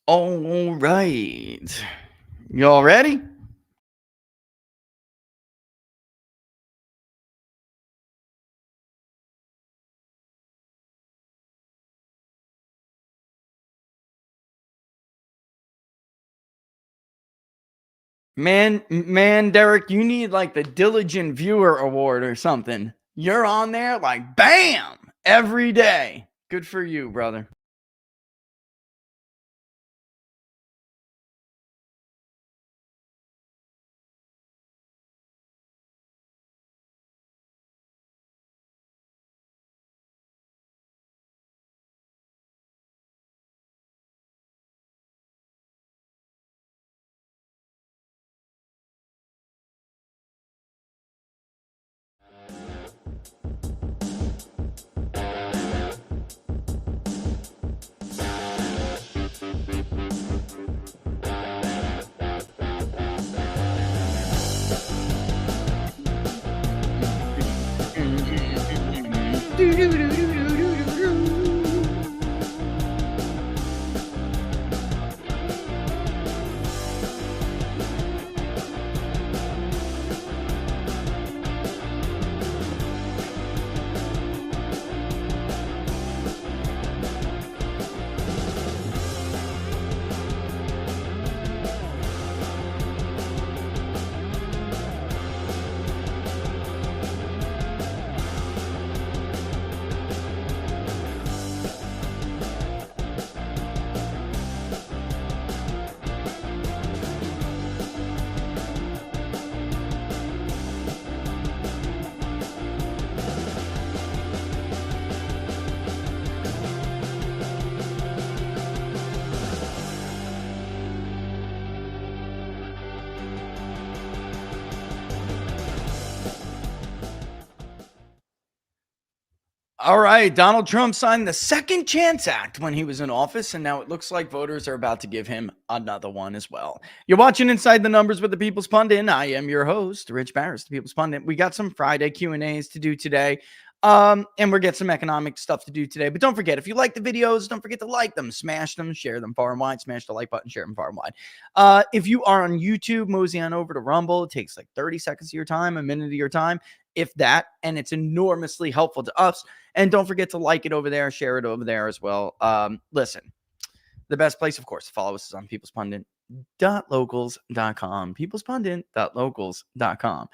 All right. Y'all ready? Man, Derek, you need like the Diligent Viewer Award or something. You're on there like bam every day. Good for you, brother. All right, Donald Trump signed the Second Chance Act when he was in office, and now it looks like voters are about to give him another one as well. You're watching Inside the Numbers with the People's Pundit. I am your host, Rich Barris, the People's Pundit. We got some Friday Q&As to do today, and we'll get some economic stuff to do today. But don't forget, if you like the videos, don't forget to like them, smash them, share them far and wide, smash the like button, share them far and wide. If you are on YouTube, mosey on over to Rumble. It takes like 30 seconds of your time, a minute of your time, if that, and it's enormously helpful to us. And don't forget to like it over there, share it over there as well. Listen, the best place, of course, to follow us is on peoplespundit.locals.com. Peoplespundit.locals.com.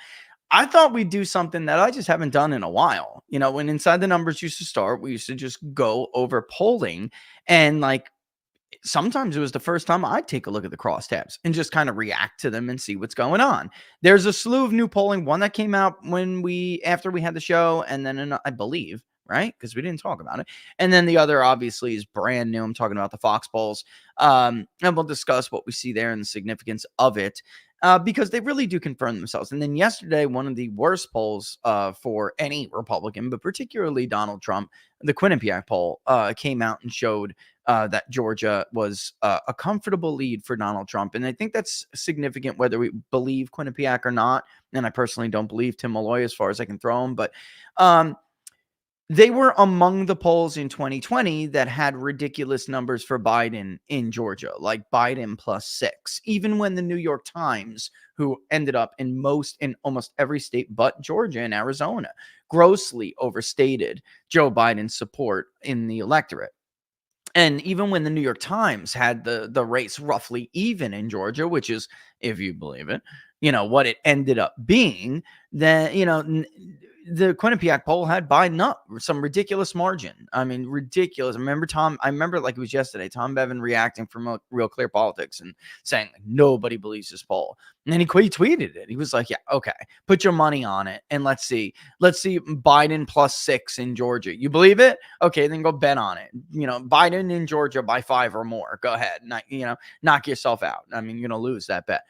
I thought we'd do something that I just haven't done in a while. You know, when Inside the Numbers used to start, we used to just go over polling, and like sometimes it was the first time I'd take a look at the crosstabs and just kind of react to them and see what's going on. There's a slew of new polling, one that came out after we had the show, and then I believe, right? Because we didn't talk about it. And then the other obviously is brand new. I'm talking about the Fox polls. And we'll discuss what we see there and the significance of it. Because they really do confirm themselves. And then yesterday, one of the worst polls for any Republican, but particularly Donald Trump, the Quinnipiac poll, came out and showed that Georgia was a comfortable lead for Donald Trump. And I think that's significant whether we believe Quinnipiac or not. And I personally don't believe Tim Malloy as far as I can throw him. But they were among the polls in 2020 that had ridiculous numbers for Biden in Georgia, like Biden +6. Even when the New York Times, who ended up in almost every state but Georgia and Arizona, grossly overstated Joe Biden's support in the electorate. And even when the New York Times had the race roughly even in Georgia, which is, if you believe it, what it ended up being, then, the Quinnipiac poll had Biden up some ridiculous margin. I mean, ridiculous. I remember like it was yesterday, Tom Bevan reacting from Real Clear Politics and saying like, nobody believes this poll. And then he tweeted it. He was like, yeah, okay, put your money on it. And let's see Biden +6 in Georgia. You believe it? Okay, then go bet on it. Biden in Georgia by 5 or more. Go ahead. Knock yourself out. I mean, you're going to lose that bet.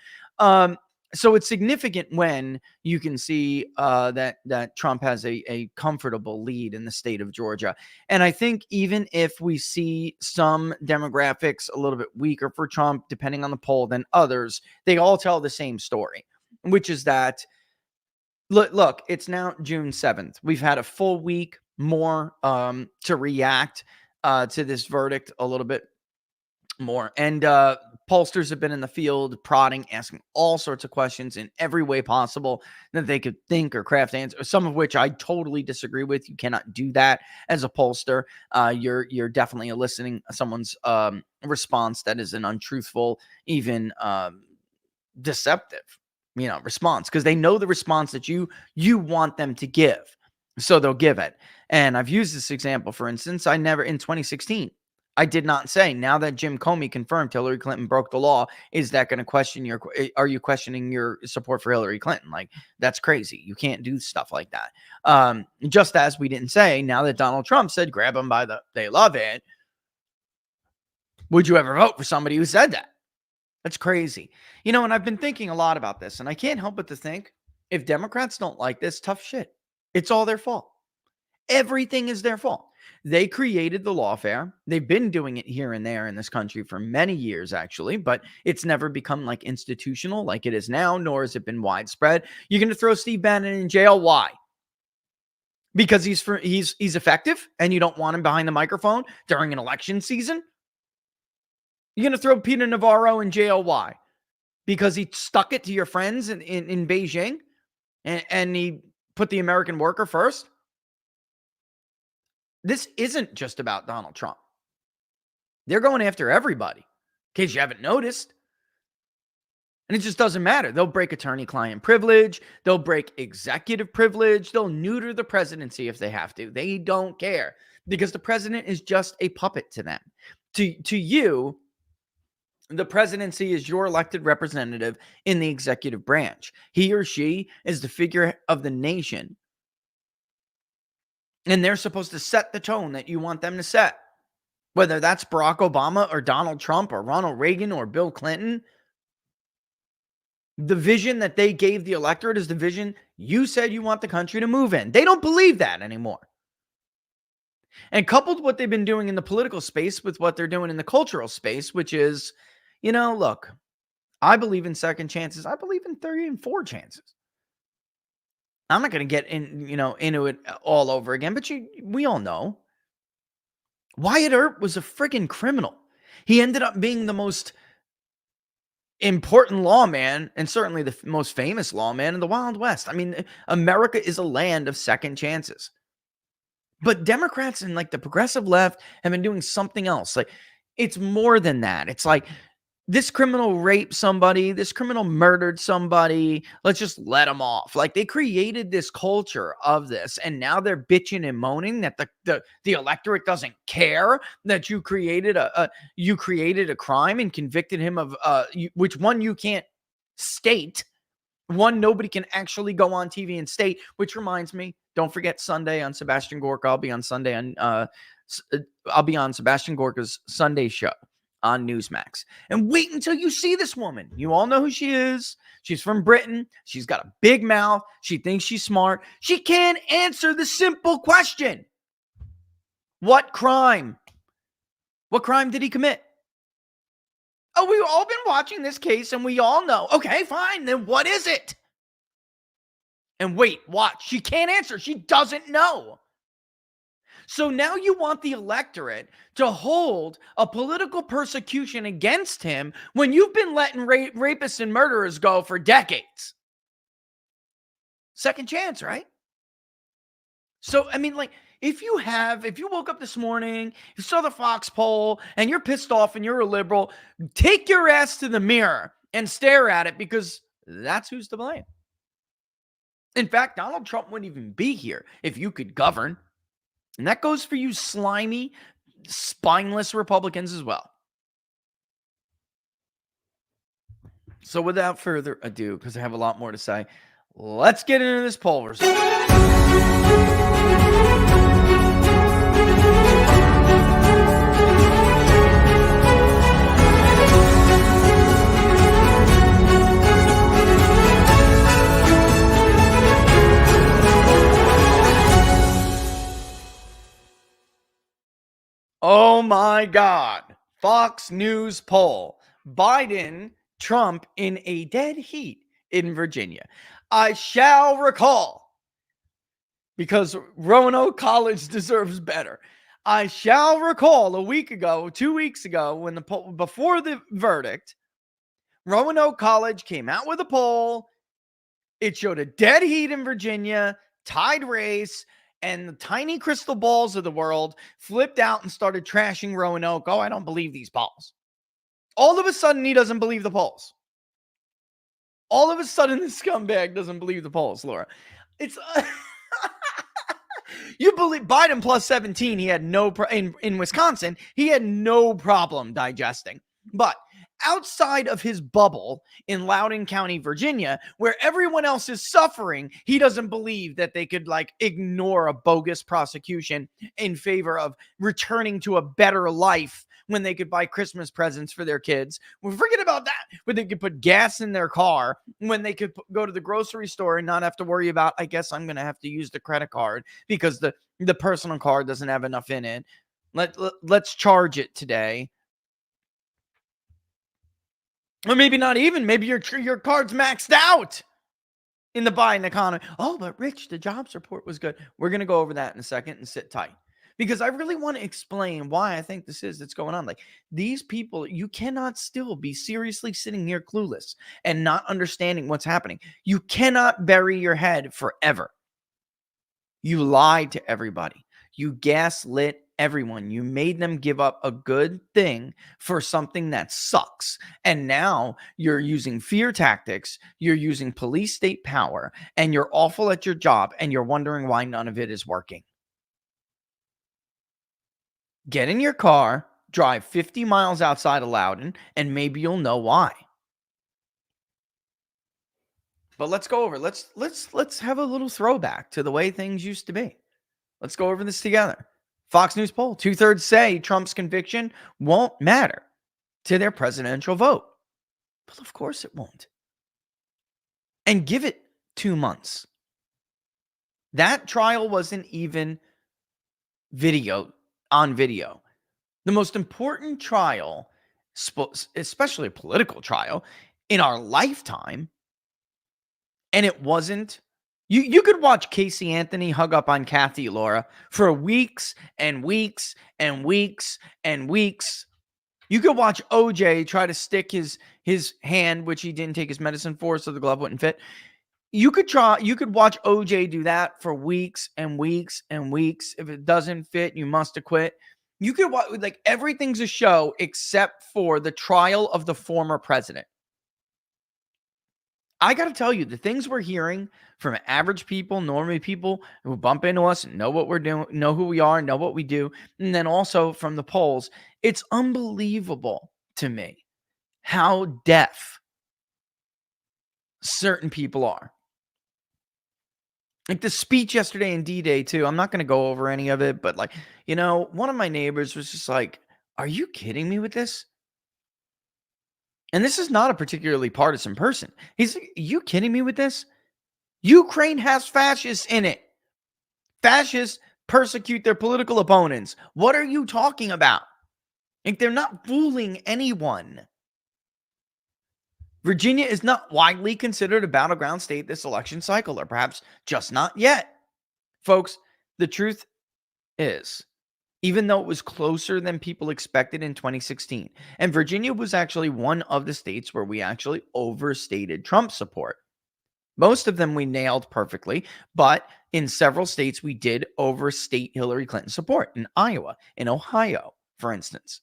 So it's significant when you can see that Trump has a comfortable lead in the state of Georgia. And I think even if we see some demographics a little bit weaker for Trump, depending on the poll, than others, they all tell the same story, which is that, look, it's now June 7th. We've had a full week more to react to this verdict a little bit more. And pollsters have been in the field prodding, asking all sorts of questions in every way possible that they could think or craft answers, some of which I totally disagree with. You cannot do that as a pollster. You're definitely eliciting someone's response that is an untruthful, even deceptive, response, because they know the response that you want them to give. So they'll give it. And I've used this example, for instance, in 2016, I did not say, now that Jim Comey confirmed Hillary Clinton broke the law, is that going to question are you questioning your support for Hillary Clinton? Like, that's crazy. You can't do stuff like that. Just as we didn't say, now that Donald Trump said, grab them by they love it, would you ever vote for somebody who said that? That's crazy. And I've been thinking a lot about this, and I can't help but to think, if Democrats don't like this, tough shit. It's all their fault. Everything is their fault. They created the lawfare. They've been doing it here and there in this country for many years, actually, but it's never become like institutional like it is now, nor has it been widespread. You're going to throw Steve Bannon in jail. Why? Because he's effective and you don't want him behind the microphone during an election season? You're going to throw Peter Navarro in jail. Why? Because he stuck it to your friends in Beijing and he put the American worker first? This isn't just about Donald Trump. They're going after everybody, in case you haven't noticed. And it just doesn't matter. They'll break attorney-client privilege. They'll break executive privilege. They'll neuter the presidency if they have to. They don't care, because the president is just a puppet to them. To you, the presidency is your elected representative in the executive branch. He or she is the figure of the nation. And they're supposed to set the tone that you want them to set. Whether that's Barack Obama or Donald Trump or Ronald Reagan or Bill Clinton. The vision that they gave the electorate is the vision you said you want the country to move in. They don't believe that anymore. And coupled what they've been doing in the political space with what they're doing in the cultural space, which is, look, I believe in second chances. I believe in 3 and 4 chances. I'm not going to get into it all over again, but we all know Wyatt Earp was a friggin' criminal. He ended up being the most important lawman, and certainly the most famous lawman in the Wild West. I mean, America is a land of second chances. But Democrats and the progressive left have been doing something else. It's more than that. It's like, this criminal raped somebody, this criminal murdered somebody, let's just let them off. They created this culture of this, and now they're bitching and moaning that the electorate doesn't care that you created a crime and convicted him of which one you can't state. One, nobody can actually go on TV and state, which reminds me, don't forget Sunday on Sebastian Gorka. I'll be on Sebastian Gorka's Sunday show on Newsmax. And wait until you see this woman. You all know who she is. She's from Britain. She's got a big mouth. She thinks she's smart. She can't answer the simple question. What crime? What crime did he commit? Oh, we've all been watching this case and we all know. Okay, fine. Then what is it? And wait, watch. She can't answer. She doesn't know. So now you want the electorate to hold a political persecution against him when you've been letting rapists and murderers go for decades. Second chance, right? So, I mean, if you woke up this morning, you saw the Fox poll, and you're pissed off and you're a liberal, take your ass to the mirror and stare at it, because that's who's to blame. In fact, Donald Trump wouldn't even be here if you could govern. And that goes for you slimy, spineless Republicans as well. So without further ado, because I have a lot more to say, let's get into this poll result. Oh my God. Fox News poll. Biden, Trump in a dead heat in Virginia. I shall recall, because Roanoke College deserves better. I shall recall a week ago, 2 weeks ago, when the poll, before the verdict, Roanoke College came out with a poll. It showed a dead heat in Virginia, tied race, and the tiny crystal balls of the world flipped out and started trashing Roanoke. Oh, I don't believe these polls. All of a sudden, he doesn't believe the polls. All of a sudden, the scumbag doesn't believe the polls, Laura. It's you believe Biden plus 17, he had no in Wisconsin, he had no problem digesting. But outside of his bubble in Loudoun County, Virginia, where everyone else is suffering, he doesn't believe that they could like ignore a bogus prosecution in favor of returning to a better life when they could buy Christmas presents for their kids. Well, forget about that. When they could put gas in their car, when they could go to the grocery store and not have to worry about, I guess I'm going to have to use the credit card because the personal card doesn't have enough in it. Let's charge it today. Or maybe not even. Maybe your card's maxed out in the Biden economy. Oh, but Rich, the jobs report was good. We're going to go over that in a second and sit tight. Because I really want to explain why I think this is that's going on. Like these people, you cannot still be seriously sitting here clueless and not understanding what's happening. You cannot bury your head forever. You lied to everybody. You gaslit everyone. You made them give up a good thing for something that sucks. And now you're using fear tactics. You're using police state power and you're awful at your job and you're wondering why none of it is working. Get in your car, drive 50 miles outside of Loudoun, and maybe you'll know why. But let's go over. Let's have a little throwback to the way things used to be. Let's go over this together. Fox News poll, 2/3 say Trump's conviction won't matter to their presidential vote. Well, of course it won't. And give it 2 months. That trial wasn't even on video. The most important trial, especially a political trial, in our lifetime, and it wasn't. You could watch Casey Anthony hug up on Kathy, Laura, for weeks and weeks and weeks and weeks. You could watch OJ try to stick his hand, which he didn't take his medicine for, so the glove wouldn't fit. You could watch OJ do that for weeks and weeks and weeks. If it doesn't fit, you must acquit. You could watch, like, everything's a show except for the trial of the former president. I got to tell you, the things we're hearing from average people, normal people who bump into us, know what we're doing, know who we are, know what we do, and then also from the polls, it's unbelievable to me how deaf certain people are. Like the speech yesterday in D-Day too. I'm not going to go over any of it, but like, one of my neighbors was just like, "Are you kidding me with this?" And this is not a particularly partisan person. He's like, "Are you kidding me with this? Ukraine has fascists in it. Fascists persecute their political opponents. What are you talking about? Like, they're not fooling anyone." Virginia is not widely considered a battleground state this election cycle, or perhaps just not yet. Folks, the truth is, even though it was closer than people expected in 2016, and Virginia was actually one of the states where we actually overstated Trump support. Most of them we nailed perfectly, but in several states we did overstate Hillary Clinton support. In Iowa, in Ohio, for instance,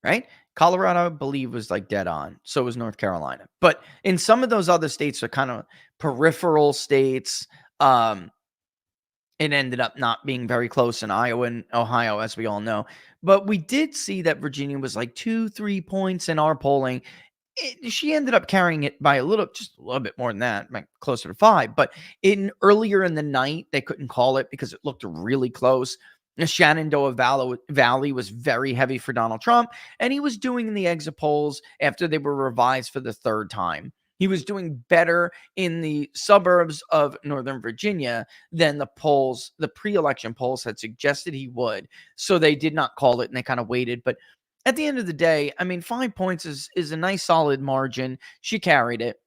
right? Colorado, I believe, was like dead on. So was North Carolina. But in some of those other states are kind of peripheral states. It ended up not being very close in Iowa and Ohio, as we all know. But we did see that Virginia was like 2-3 points in our polling. She ended up carrying it by just a little bit more than that, like closer to 5. But earlier in the night, they couldn't call it because it looked really close. The Shenandoah Valley was very heavy for Donald Trump, and he was doing the exit polls after they were revised for the 3rd time. He was doing better in the suburbs of Northern Virginia than the pre-election polls had suggested he would. So they did not call it, and they kind of waited. But at the end of the day, I mean, 5 points is a nice solid margin. She carried it.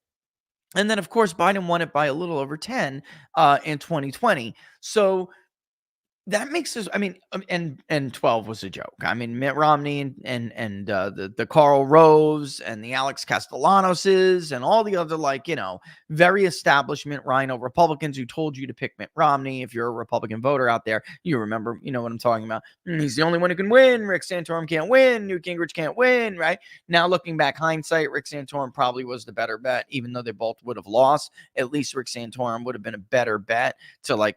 And then, of course, Biden won it by a little over 10 in 2020. So That makes us, I mean, and 12 was a joke. I mean, Mitt Romney and the Karl Roves and the Alex Castellanoses and all the other, like, very establishment Rhino Republicans who told you to pick Mitt Romney. If you're a Republican voter out there, you remember, you know what I'm talking about. He's the only one who can win. Rick Santorum can't win. Newt Gingrich can't win, right? Now, looking back, hindsight, Rick Santorum probably was the better bet, even though they both would have lost. At least Rick Santorum would have been a better bet to, like,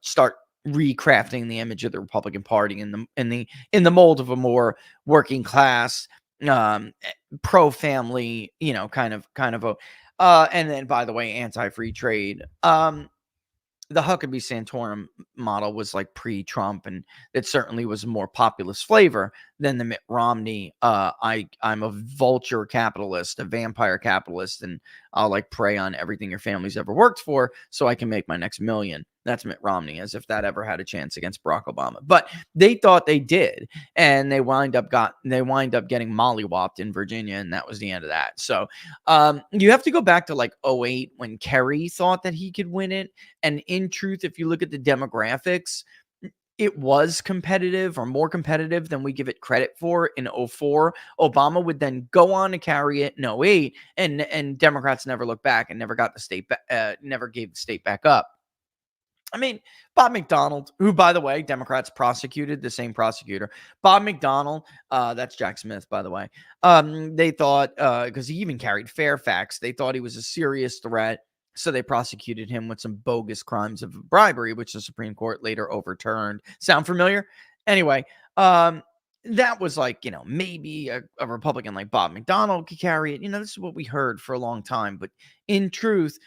start recrafting the image of the Republican Party in the mold of a more working class, um, pro family, kind of vote. And then, by the way, anti-free trade. The Huckabee Santorum model was like pre-Trump, and it certainly was a more populist flavor than the Mitt Romney. I'm a vulture capitalist, a vampire capitalist, and I'll like prey on everything your family's ever worked for so I can make my next million. That's Mitt Romney, as if that ever had a chance against Barack Obama. But they thought they did, and they wind up getting mollywopped in Virginia, and that was the end of that. So you have to go back to like '08 when Kerry thought that he could win it. And in truth, if you look at the demographics, it was competitive, or more competitive than we give it credit for in '04. Obama would then go on to carry it in '08, and Democrats never looked back and never got the state never gave the state back up. I mean, Bob McDonald, who, by the way, Democrats prosecuted, the same prosecutor. Bob McDonald, that's Jack Smith, by the way. They thought, because he even carried Fairfax, they thought he was a serious threat. So they prosecuted him with some bogus crimes of bribery, which the Supreme Court later overturned. Sound familiar? Anyway, that was like, maybe a Republican like Bob McDonald could carry it. This is what we heard for a long time. But in truth,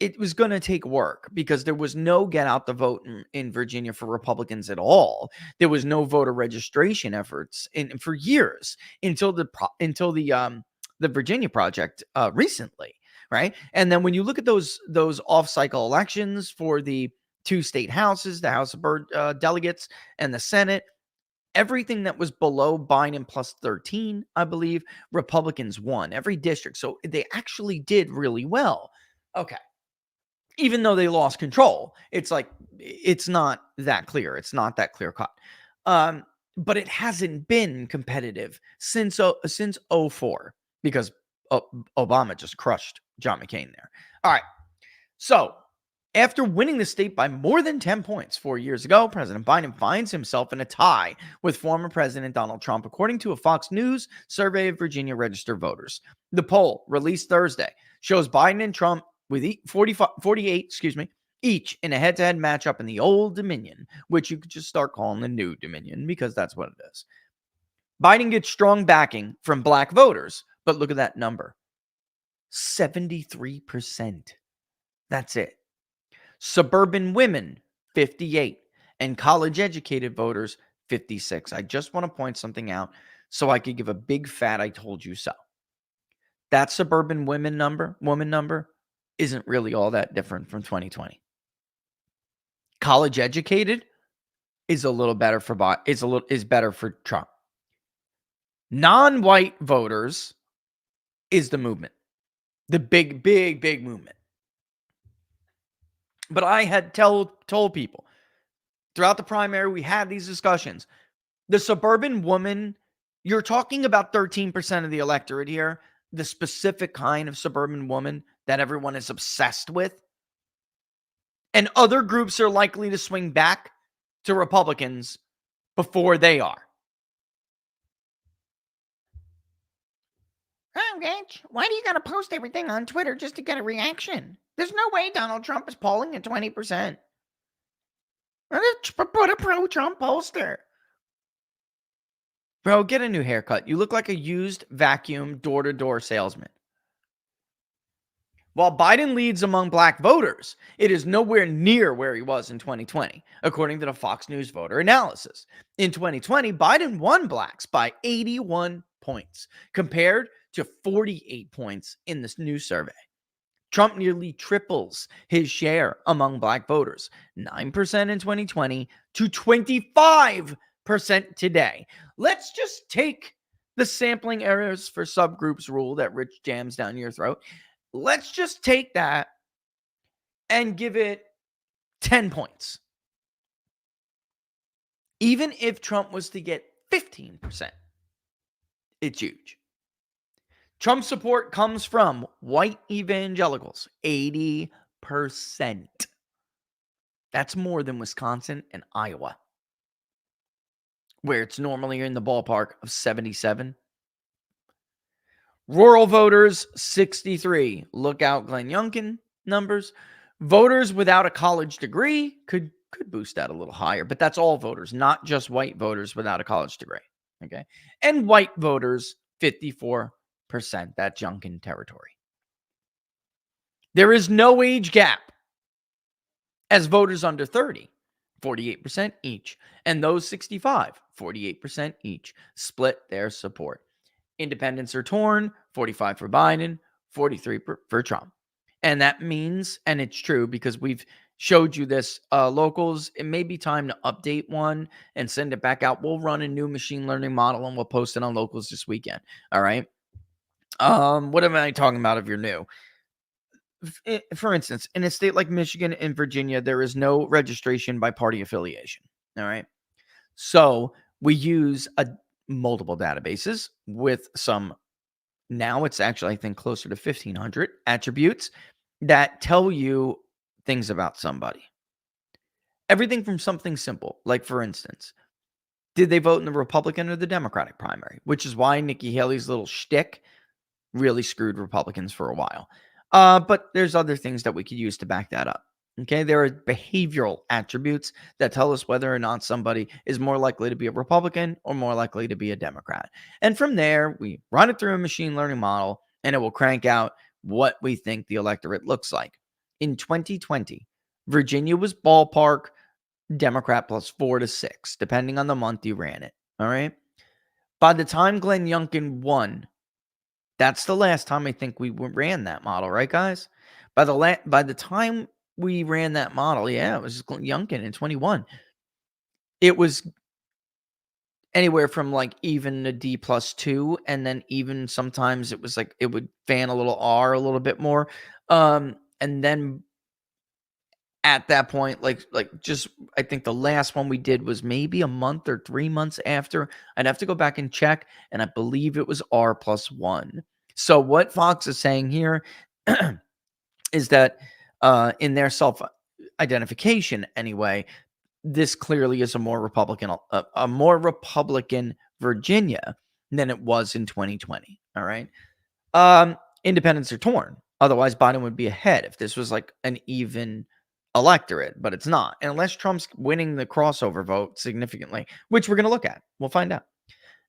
it was going to take work because there was no get out the vote in Virginia for Republicans at all. There was no voter registration efforts for years until the Virginia Project recently, right? And then when you look at those off-cycle elections for the two state houses, the House of Delegates and the Senate, everything that was below Biden plus 13, I believe, Republicans won every district. So they actually did really well. Okay. Even though they lost control, it's like, it's not that clear. It's not that clear cut. But it hasn't been competitive since '04 because Obama just crushed John McCain there. All right. So after winning the state by more than 10 points 4 years ago, President Biden finds himself in a tie with former President Donald Trump, according to a Fox News survey of Virginia registered voters. The poll, released Thursday, shows Biden and Trump with 48, each in a head-to-head matchup in the Old Dominion, which you could just start calling the New Dominion because that's what it is. Biden gets strong backing from black voters, but look at that number. 73%. That's it. Suburban women, 58, and college-educated voters, 56. I just want to point something out so I could give a big fat I told you so. That suburban woman number isn't really all that different from 2020. College educated is a little better is better for Trump. Non-white voters is the movement. The big movement. But I had told people throughout the primary, we had these discussions. The suburban woman, you're talking about 13% of the electorate here, the specific kind of suburban woman that everyone is obsessed with. And other groups are likely to swing back to Republicans before they are. Oh, Rich, why do you got to post everything on Twitter just to get a reaction? There's no way Donald Trump is polling at 20%. Put a pro-Trump poster. Bro, get a new haircut. You look like a used vacuum door-to-door salesman. While Biden leads among black voters, it is nowhere near where he was in 2020, according to the Fox News voter analysis. In 2020, Biden won blacks by 81 points, compared to 48 points in this new survey. Trump nearly triples his share among black voters, 9% in 2020 to 25% today. Let's just take the sampling errors for subgroups rule that Rich jams down your throat. Let's just take that and give it 10 points. Even if Trump was to get 15%, it's huge. Trump support comes from white evangelicals, 80%. That's more than Wisconsin and Iowa, where it's normally in the ballpark of 77. Rural voters, 63. Look out, Glenn Youngkin numbers. Voters without a college degree could boost that a little higher, but that's all voters, not just white voters without a college degree. Okay. And white voters, 54%. That's Youngkin territory. There is no age gap as voters under 30, 48% each. And those 65, 48% each split their support. Independents are torn, 45 for Biden, 43 for Trump. And that means, and it's true because we've showed you this, locals, it may be time to update one and send it back out. We'll run a new machine learning model and we'll post it on locals this weekend. All right. What am I talking about if you're new? For instance, in a state like Michigan and Virginia, there is no registration by party affiliation. All right. So we use multiple databases with some, now it's actually, I think, closer to 1,500 attributes that tell you things about somebody. Everything from something simple, like, for instance, did they vote in the Republican or the Democratic primary? Which is why Nikki Haley's little shtick really screwed Republicans for a while. But there's other things that we could use to back that up. Okay, there are behavioral attributes that tell us whether or not somebody is more likely to be a Republican or more likely to be a Democrat. And from there, we run it through a machine learning model and it will crank out what we think the electorate looks like. In 2020, Virginia was ballpark Democrat plus 4 to 6, depending on the month you ran it. All right. By the time Glenn Youngkin won, that's the last time I think we ran that model, right, guys? By the time we ran that model, yeah, it was Youngkin in 21. It was anywhere from like even a D plus 2, and then even sometimes it was like it would fan a little R a little bit more. And then at that point, like just I think the last one we did was maybe a month or 3 months after. I'd have to go back and check, and I believe it was R plus 1. So what Fox is saying here is that in their self identification anyway, this clearly is a more Republican Virginia than it was in 2020. All right. Independents are torn. Otherwise, Biden would be ahead if this was like an even electorate, but it's not. And unless Trump's winning the crossover vote significantly, which we're going to look at, we'll find out.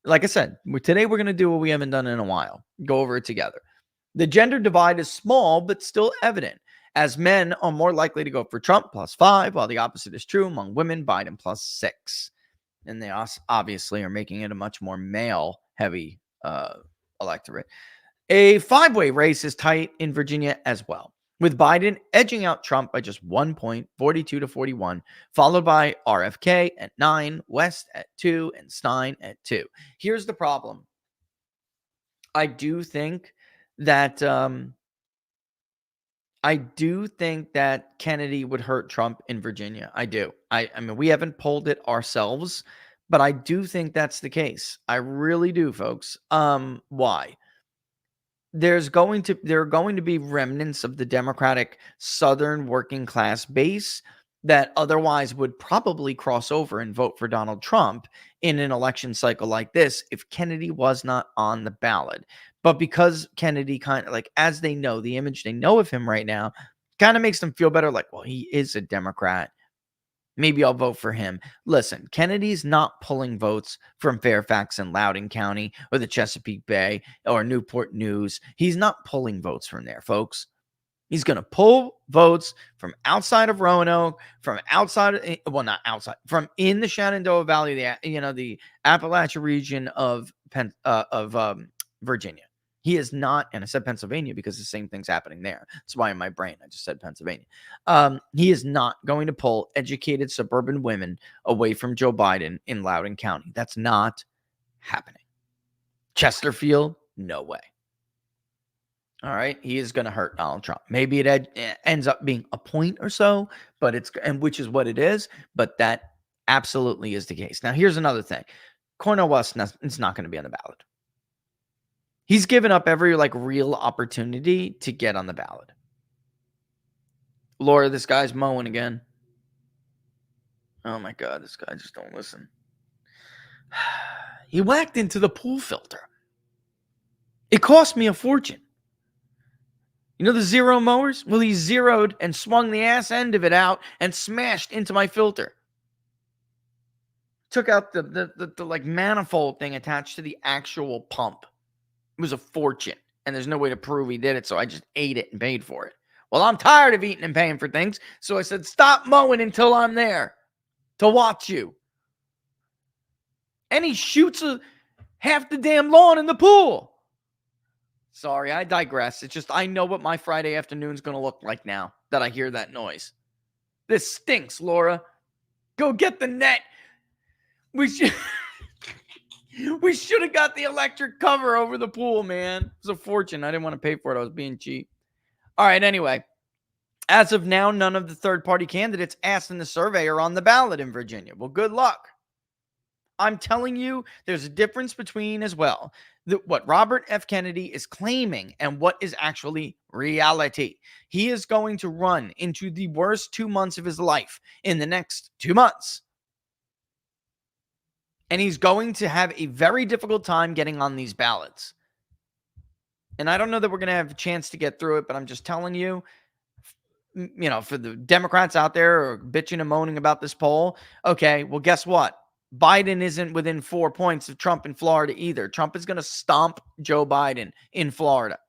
Like I said, today we're going to do what we haven't done in a while. Go over it together. The gender divide is small, but still evident, as men are more likely to go for Trump plus 5, while the opposite is true among women, Biden plus 6. And they obviously are making it a much more male-heavy electorate. A 5-way race is tight in Virginia as well, with Biden edging out Trump by just 1 point, 42 to 41, followed by RFK at 9, West at 2, and Stein at 2. Here's the problem. I do think that Kennedy would hurt Trump in Virginia. I do. I mean, we haven't polled it ourselves, but I do think that's the case. I really do, folks. Why? There are going to be remnants of the Democratic Southern working class base that otherwise would probably cross over and vote for Donald Trump in an election cycle like this if Kennedy was not on the ballot. But because Kennedy kind of, like, as they know, the image they know of him right now kind of makes them feel better. Like, well, he is a Democrat. Maybe I'll vote for him. Listen, Kennedy's not pulling votes from Fairfax and Loudoun County or the Chesapeake Bay or Newport News. He's not pulling votes from there, folks. He's going to pull votes from outside of Roanoke, from outside, well, not outside, from in the Shenandoah Valley, the Appalachia region of Virginia. He is not, and I said Pennsylvania because the same thing's happening there. That's why in my brain I just said Pennsylvania. He is not going to pull educated suburban women away from Joe Biden in Loudoun County. That's not happening. Chesterfield, no way. All right, he is going to hurt Donald Trump. Maybe it ends up being a point or so, but which is what it is. But that absolutely is the case. Now, here's another thing. Cornel West is not going to be on the ballot. He's given up every real opportunity to get on the ballot. Laura, this guy's mowing again. Oh my God, this guy just don't listen. He whacked into the pool filter. It cost me a fortune. You know the zero mowers? Well, he zeroed and swung the ass end of it out and smashed into my filter. Took out the manifold thing attached to the actual pump. It was a fortune, and there's no way to prove he did it, so I just ate it and paid for it. Well, I'm tired of eating and paying for things, so I said, stop mowing until I'm there to watch you. And he shoots half the damn lawn in the pool. Sorry, I digress. It's just I know what my Friday afternoon's going to look like now that I hear that noise. This stinks, Laura. Go get the net. We should have got the electric cover over the pool, man. It was a fortune. I didn't want to pay for it. I was being cheap. All right, anyway. As of now, none of the third-party candidates asked in the survey are on the ballot in Virginia. Well, good luck. I'm telling you, there's a difference between as well what Robert F. Kennedy is claiming and what is actually reality. He is going to run into the worst 2 months of his life in the next 2 months. And he's going to have a very difficult time getting on these ballots. And I don't know that we're going to have a chance to get through it, but I'm just telling you, for the Democrats out there or bitching and moaning about this poll, okay, well, guess what? Biden isn't within 4 points of Trump in Florida either. Trump is going to stomp Joe Biden in Florida.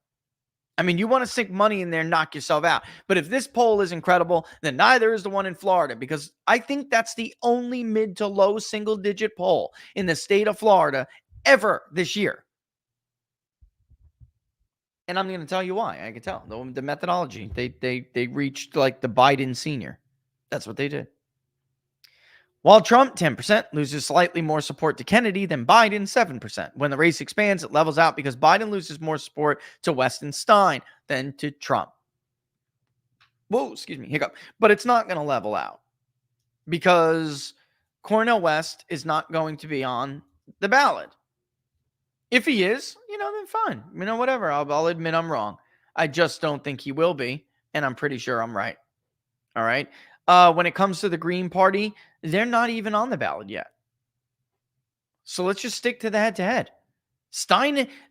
I mean, you want to sink money in there, knock yourself out. But if this poll is incredible, then neither is the one in Florida, because I think that's the only mid to low single-digit poll in the state of Florida ever this year. And I'm going to tell you why. I can tell. The methodology. They reached the Biden senior. That's what they did. While Trump, 10%, loses slightly more support to Kennedy than Biden, 7%. When the race expands, it levels out because Biden loses more support to West and Stein than to Trump. Whoa, excuse me, hiccup. But it's not going to level out because Cornel West is not going to be on the ballot. If he is, then fine. Whatever. I'll admit I'm wrong. I just don't think he will be, and I'm pretty sure I'm right. All right. When it comes to the Green Party, they're not even on the ballot yet. So let's just stick to the head-to-head.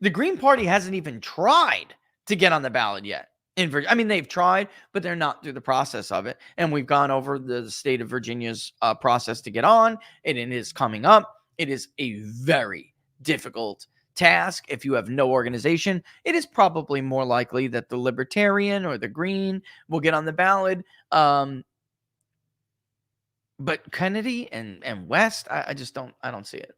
The Green Party hasn't even tried to get on the ballot yet. They've tried, but they're not through the process of it. And we've gone over the state of Virginia's process to get on, and it is coming up. It is a very difficult task. If you have no organization, it is probably more likely that the Libertarian or the Green will get on the ballot. But Kennedy and West, I don't see it.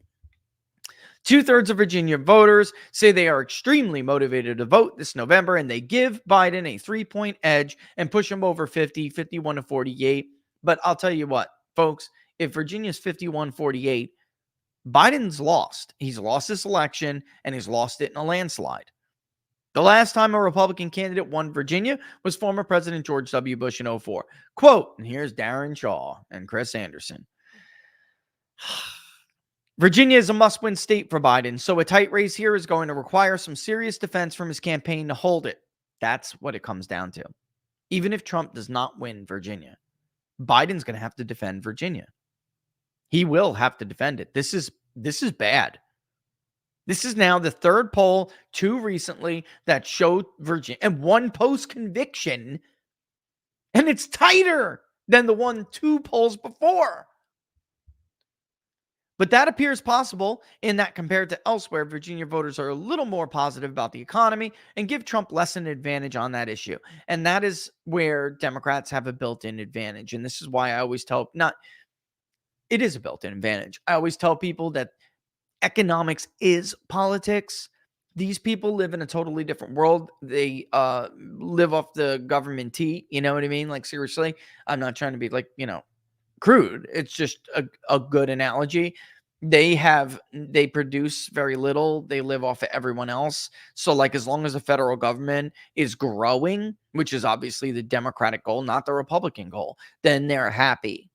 2/3 of Virginia voters say they are extremely motivated to vote this November, and they give Biden a 3-point edge and push him over 50, 51 to 48. But I'll tell you what, folks, if Virginia's 51-48, Biden's lost. He's lost this election, and he's lost it in a landslide. The last time a Republican candidate won Virginia was former President George W. Bush in 2004. Quote, and here's Darren Shaw and Chris Anderson. Virginia is a must-win state for Biden, so a tight race here is going to require some serious defense from his campaign to hold it. That's what it comes down to. Even if Trump does not win Virginia, Biden's going to have to defend Virginia. He will have to defend it. This is bad. This is now the third poll, 2 recently, that showed Virginia, and 1 post-conviction, and it's tighter than the 2 polls before. But that appears possible in that compared to elsewhere, Virginia voters are a little more positive about the economy and give Trump less an advantage on that issue. And that is where Democrats have a built-in advantage. And this is why I always it is a built-in advantage. I always tell people that economics is politics. These people live in a totally different world. They live off the government tea. You know what I mean? Seriously, I'm not trying to be crude. It's just a good analogy. They produce very little. They live off of everyone else. So as long as the federal government is growing, which is obviously the Democratic goal, not the Republican goal, then they're happy.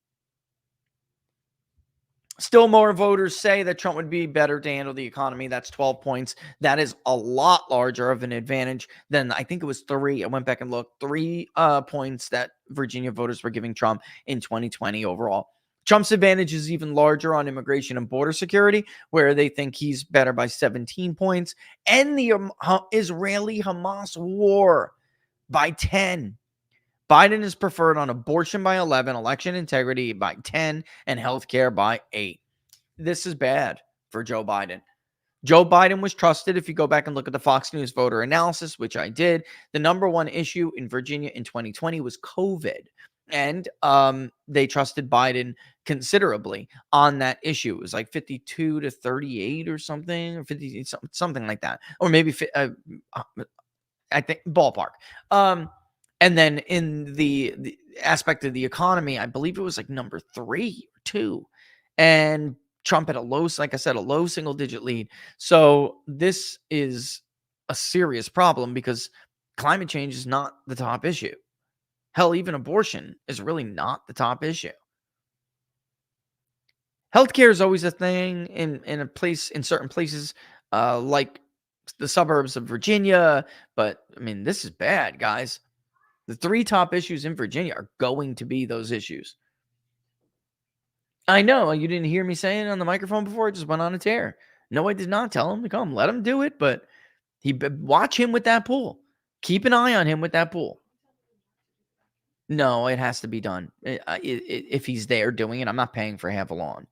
Still more voters say that Trump would be better to handle the economy. That's 12 points. That is a lot larger of an advantage than, I think it was 3. I went back and looked. 3 points that Virginia voters were giving Trump in 2020 overall. Trump's advantage is even larger on immigration and border security, where they think he's better by 17 points, and the Israeli-Hamas war by 10. Biden is preferred on abortion by 11, election integrity by 10, and healthcare by 8. This is bad for Joe Biden. Joe Biden was trusted. If you go back and look at the Fox News voter analysis, which I did, the number one issue in Virginia in 2020 was COVID. And they trusted Biden considerably on that issue. It was like 52 to 38 or something, or 50, something like that. Or maybe I think ballpark. And then in the aspect of the economy, I believe it was like number 3 or 2. And Trump had a low single digit lead. So this is a serious problem because climate change is not the top issue. Hell, even abortion is really not the top issue. Healthcare is always a thing in certain places, like the suburbs of Virginia. But I mean, this is bad, guys. The 3 top issues in Virginia are going to be those issues. I know you didn't hear me saying it on the microphone before. I just went on a tear. No, I did not tell him to come. Let him do it, but watch him with that pool. Keep an eye on him with that pool. No, it has to be done. If he's there doing it, I'm not paying for half a lawn.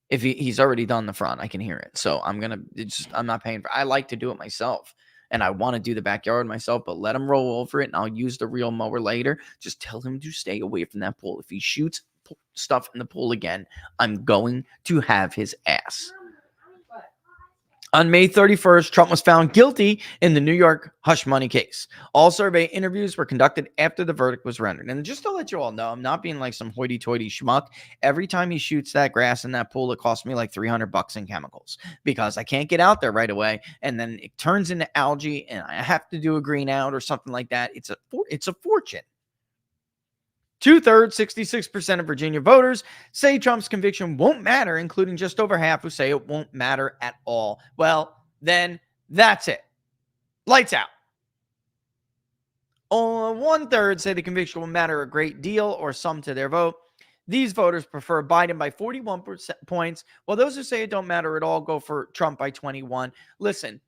If he's already done the front, I can hear it. So I'm not paying for. I like to do it myself, and I want to do the backyard myself. But let him roll over it, and I'll use the real mower later. Just tell him to stay away from that pool. If he shoots stuff in the pool again, I'm going to have his ass. On May 31st, Trump was found guilty in the New York hush money case. All survey interviews were conducted after the verdict was rendered. And just to let you all know, I'm not being like some hoity-toity schmuck. Every time he shoots that grass in that pool, it costs me like $300 in chemicals because I can't get out there right away. And then it turns into algae and I have to do a green out or something like that. It's a fortune. 2/3, 66% of Virginia voters say Trump's conviction won't matter, including just over half who say it won't matter at all. Well, then that's it. Lights out. 1/3 say the conviction will matter a great deal or some to their vote. These voters prefer Biden by 41 points, while those who say it don't matter at all go for Trump by 21. Listen,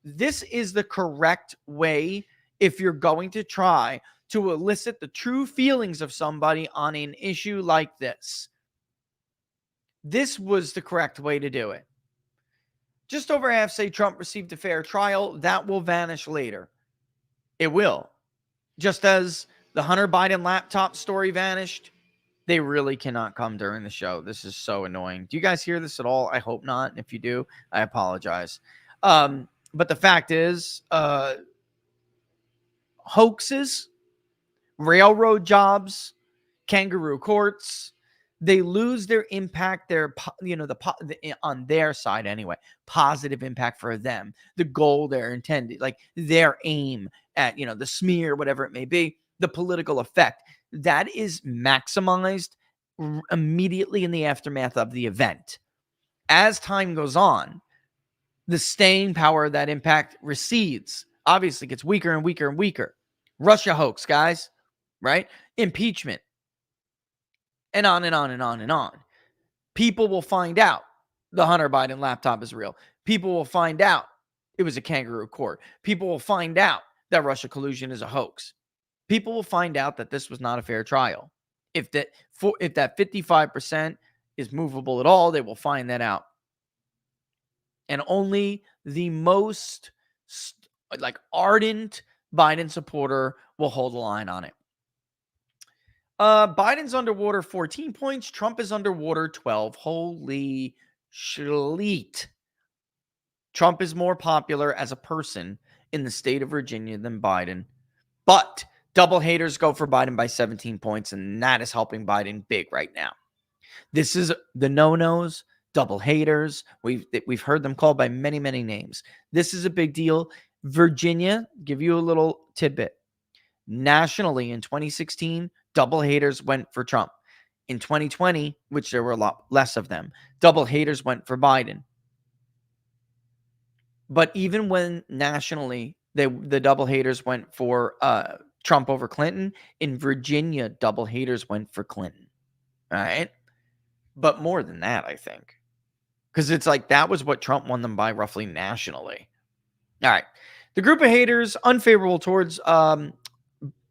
this is the correct way if you're going to try to elicit the true feelings of somebody on an issue like this. This was the correct way to do it. Just over half say Trump received a fair trial. That will vanish later. It will. Just as the Hunter Biden laptop story vanished, they really cannot come during the show. This is so annoying. Do you guys hear this at all? I hope not. If you do, I apologize. But the fact is, hoaxes, railroad jobs, kangaroo courts, they lose their impact, on their side anyway, positive impact for them, the goal they're intended, like their aim at, the smear, whatever it may be, the political effect that is maximized immediately in the aftermath of the event. As time goes on, the staying power of that impact recedes, obviously gets weaker and weaker and weaker. Russia hoax, guys. Right? Impeachment. And on and on and on and on. People will find out the Hunter Biden laptop is real. People will find out it was a kangaroo court. People will find out that Russia collusion is a hoax. People will find out that this was not a fair trial. If that 55% is movable at all, they will find that out. And only the most ardent Biden supporter will hold the line on it. Biden's underwater 14 points. Trump is underwater 12. Holy shleet. Trump is more popular as a person in the state of Virginia than Biden. But double haters go for Biden by 17 points, and that is helping Biden big right now. This is the no-nos, double haters. We've heard them called by many, many names. This is a big deal. Virginia, give you a little tidbit. Nationally in 2016, double haters went for Trump. In 2020, which there were a lot less of them, double haters went for Biden. But even when nationally the double haters went for Trump over Clinton, in Virginia, double haters went for Clinton. All right. But more than that, I think. Because it's like that was what Trump won them by roughly nationally. All right. The group of haters unfavorable towards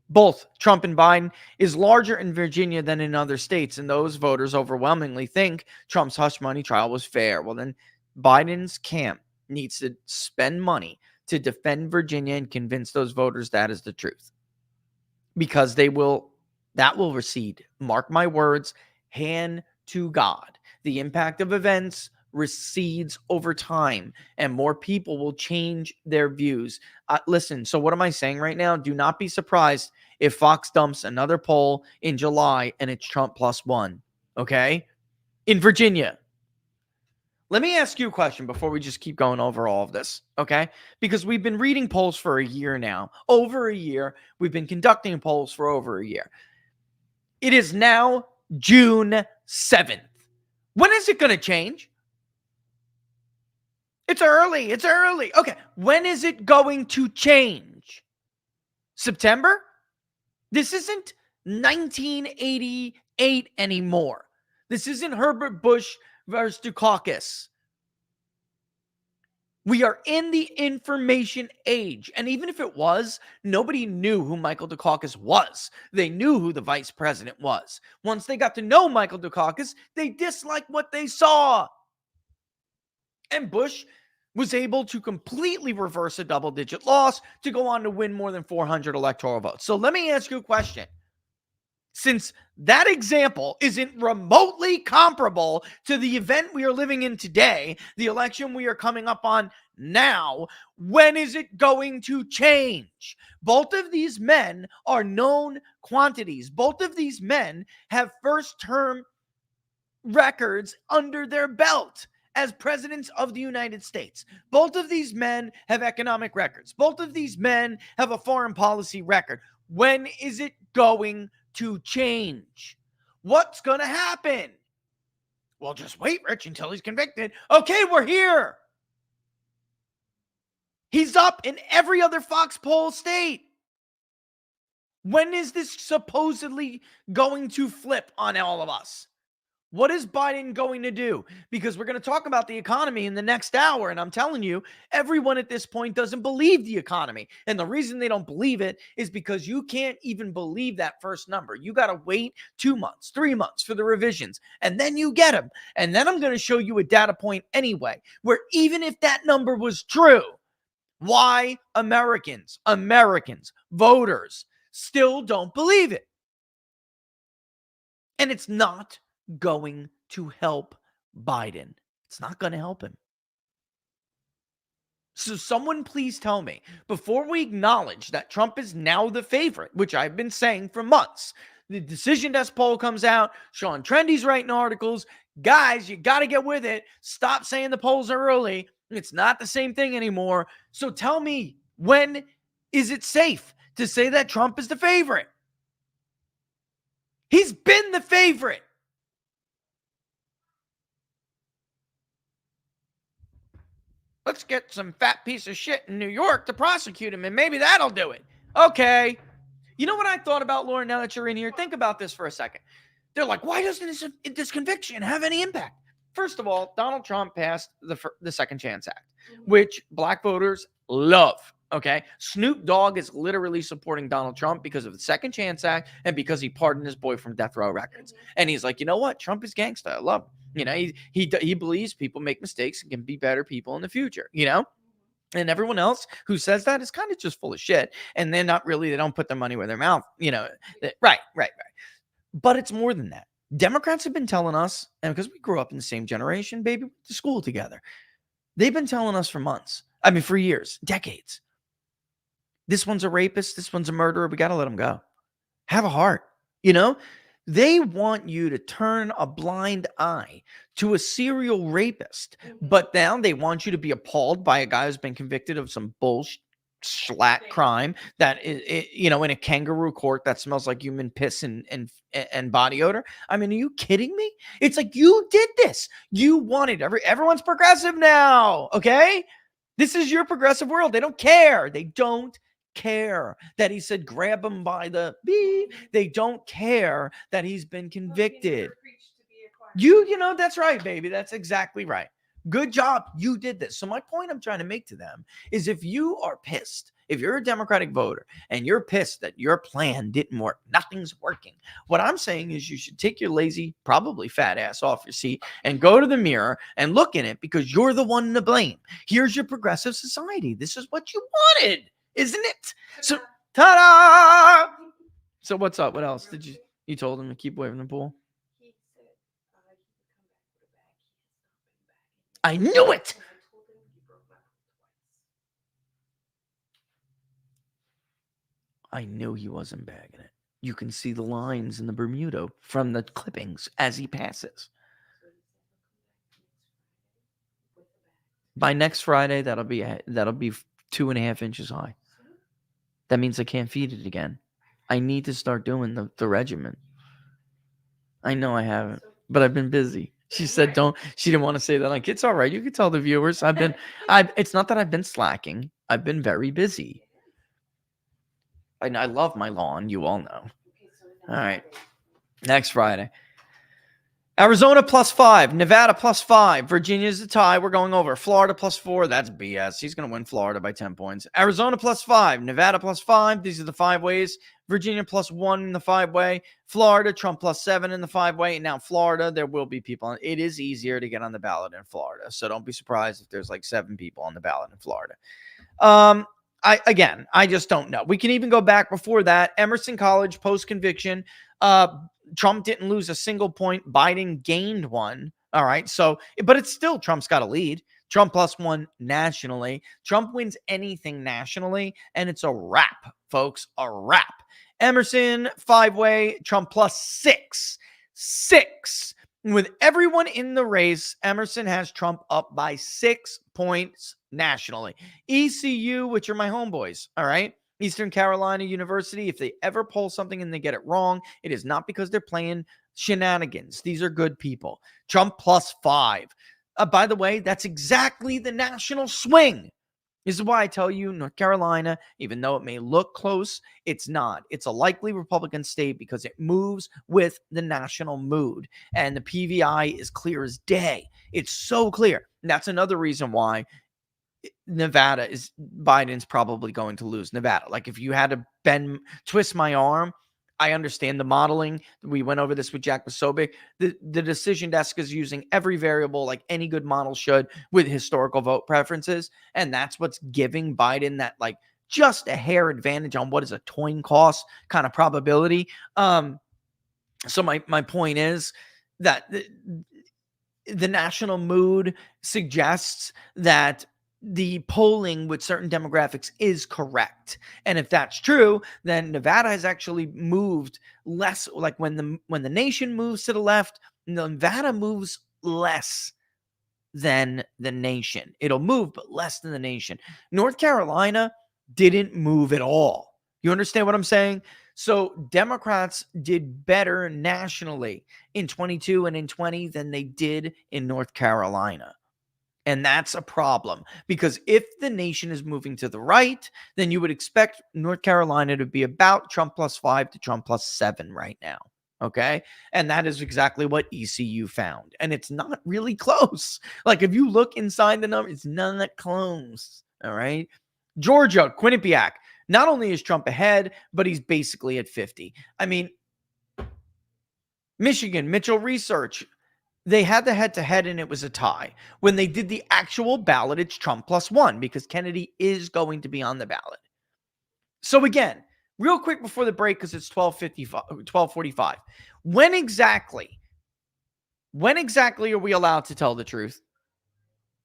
both Trump and Biden is larger in Virginia than in other states. And those voters overwhelmingly think Trump's hush money trial was fair. Well, then Biden's camp needs to spend money to defend Virginia and convince those voters that is the truth. Because that will recede. Mark my words, hand to God. The impact of events recedes over time and more people will change their views. Listen, so what am I saying right now? Do not be surprised if Fox dumps another poll in July and it's Trump +1, okay? In Virginia. Let me ask you a question before we just keep going over all of this, okay? Because we've been reading polls for a year now. Over a year. We've been conducting polls for over a year. It is now June 7th. When is it going to change? It's early. It's early. Okay. When is it going to change? September? This isn't 1988 anymore. This isn't Herbert Bush versus Dukakis. We are in the information age. And even if it was, nobody knew who Michael Dukakis was. They knew who the vice president was. Once they got to know Michael Dukakis, they disliked what they saw. And Bush was able to completely reverse a double-digit loss to go on to win more than 400 electoral votes. So let me ask you a question. Since that example isn't remotely comparable to the event we are living in today, the election we are coming up on now, when is it going to change? Both of these men are known quantities. Both of these men have first-term records under their belt as presidents of the United States. Both of these men have economic records. Both of these men have a foreign policy record. When is it going to change? What's going to happen? Well, just wait, Rich, until he's convicted. Okay, we're here. He's up in every other Fox poll state. When is this supposedly going to flip on all of us? What is Biden going to do? Because we're going to talk about the economy in the next hour. And I'm telling you, everyone at this point doesn't believe the economy. And the reason they don't believe it is because you can't even believe that first number. You got to wait 2 months, 3 months for the revisions. And then you get them. And then I'm going to show you a data point anyway, where even if that number was true, why Americans, voters still don't believe it. And it's not going to help Biden. It's not going to help him. So someone please tell me, before we acknowledge that Trump is now the favorite, which I've been saying for months, the Decision Desk poll comes out, Sean Trendy's writing articles. Guys, you got to get with it. Stop saying the polls are early. It's not the same thing anymore. So tell me, when is it safe to say that Trump is the favorite? He's been the favorite. Let's get some fat piece of shit in New York to prosecute him, and maybe that'll do it. Okay. You know what I thought about, Lauren, now that you're in here? Think about this for a second. They're like, why doesn't this conviction have any impact? First of all, Donald Trump passed the Second Chance Act, which black voters love. Okay. Snoop Dogg is literally supporting Donald Trump because of the Second Chance Act and because he pardoned his boy from Death Row Records. And he's like, you know what? Trump is gangsta. I love him. You know, he believes people make mistakes and can be better people in the future, you know? And everyone else who says that is kind of just full of shit. And they don't put their money where their mouth, you know. Right. But it's more than that. Democrats have been telling us, and because we grew up in the same generation, baby, we went to school together. They've been telling us for months. I mean, for years, decades. This one's a rapist. This one's a murderer. We got to let him go. Have a heart, you know? They want you to turn a blind eye to a serial rapist, but now they want you to be appalled by a guy who's been convicted of some bullshit. schlatt crime that is, in a kangaroo court that smells like human piss and body odor. I mean, are you kidding me? It's like, you did this. You wanted everyone's progressive now. Okay. This is your progressive world. They don't care. They don't care that he said grab him by the beep. They don't care that he's been convicted. That's right, baby. That's exactly right. Good job. You did this. So my point I'm trying to make to them is, if you are pissed, if you're a Democratic voter and you're pissed that your plan didn't work, nothing's working, what I'm saying is you should take your lazy, probably fat ass off your seat and go to the mirror and look in it, because you're the one to blame. Here's your progressive society. This is what you wanted, isn't it? So, ta-da! So what's up? What else? Did you told him to keep away from the pool? I knew it. I knew he wasn't bagging it. You can see the lines in the Bermuda from the clippings as he passes. By next Friday, that'll be 2.5 inches high. That means I can't feed it again. I need to start doing the regimen. I know I haven't, but I've been busy. She said she didn't want to say that. Like, it's all right. You can tell the viewers it's not that I've been slacking. I've been very busy. I love my lawn. You all know. All right. Next Friday. Arizona +5, Nevada +5, Virginia's a tie. We're going over. Florida +4. That's BS. He's going to win Florida by 10 points. Arizona +5, Nevada +5. These are the 5 ways. Virginia +1 in the 5-way. Florida, Trump +7 in the 5-way. Now, Florida, there will be people. It is easier to get on the ballot in Florida. So don't be surprised if there's like 7 people on the ballot in Florida. I just don't know. We can even go back before that. Emerson College post-conviction. Trump didn't lose a single point. Biden gained one. All right. So, but it's still, Trump's got a lead. Trump +1 nationally. Trump wins anything nationally, and it's a wrap, folks. A wrap. Emerson 5-way. Trump +6. 6. With everyone in the race, Emerson has Trump up by 6 points nationally. ECU, which are my homeboys, all right? Eastern Carolina University, if they ever poll something and they get it wrong, it is not because they're playing shenanigans. These are good people. Trump +5. By the way, that's exactly the national swing. This is why I tell you, North Carolina, even though it may look close, it's not. It's a likely Republican state because it moves with the national mood. And the PVI is clear as day. It's so clear. And that's another reason why Biden's probably going to lose Nevada. Like, if you had to twist my arm, I understand the modeling. We went over this with Jack Posobiec. The decision desk is using every variable like any good model should with historical vote preferences. And that's what's giving Biden that like just a hair advantage on what is a coin toss kind of probability. So my point is that the national mood suggests that the polling with certain demographics is correct. And if that's true, then Nevada has actually moved less. Like when the nation moves to the left, Nevada moves less than the nation. It'll move, but less than the nation. North Carolina didn't move at all. You understand what I'm saying? So Democrats did better nationally in 22 and in 20 than they did in North Carolina. And that's a problem, because if the nation is moving to the right, then you would expect North Carolina to be about Trump +5 to Trump +7 right now. Okay. And that is exactly what ECU found. And it's not really close. Like, if you look inside the number, it's not close. All right. Georgia, Quinnipiac. Not only is Trump ahead, but he's basically at 50. I mean, Michigan, Mitchell Research. They had the head-to-head, and it was a tie. When they did the actual ballot, it's Trump +1 because Kennedy is going to be on the ballot. So again, real quick before the break, because it's 12:45. When exactly are we allowed to tell the truth?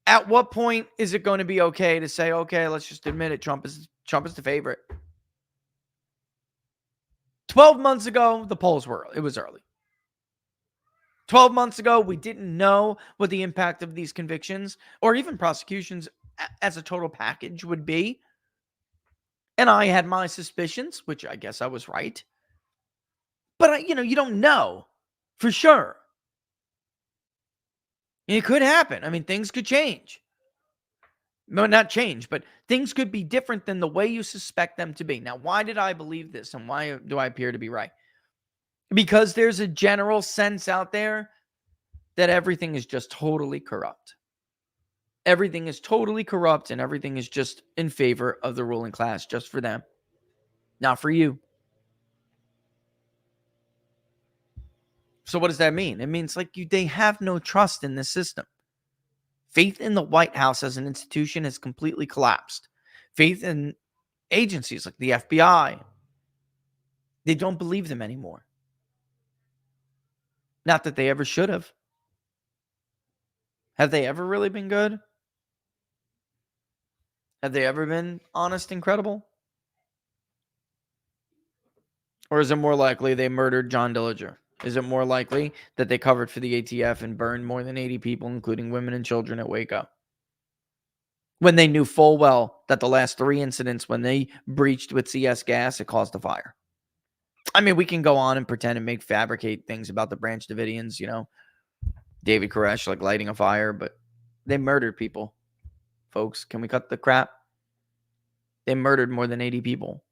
At what point is it going to be okay to say, okay, let's just admit it, Trump is the favorite? 12 months ago, the polls it was early. 12 months ago, we didn't know what the impact of these convictions or even prosecutions as a total package would be. And I had my suspicions, which I guess I was right. But, you don't know for sure. It could happen. I mean, things could change. No, not change, but things could be different than the way you suspect them to be. Now, why did I believe this and why do I appear to be right? Because there's a general sense out there that everything is just totally corrupt. Everything is totally corrupt and everything is just in favor of the ruling class, just for them, not for you. So what does that mean? It means they have no trust in the system. Faith in the White House as an institution has completely collapsed. Faith in agencies like the FBI, they don't believe them anymore. Not that they ever should have. Have they ever really been good? Have they ever been honest and credible? Or is it more likely they murdered John Dillinger? Is it more likely that they covered for the ATF and burned more than 80 people, including women and children, at Waco? When they knew full well that the last 3 incidents, when they breached with CS gas, it caused a fire. I mean, we can go on and pretend and fabricate things about the Branch Davidians, David Koresh, lighting a fire, but they murdered people. Folks, can we cut the crap? They murdered more than 80 people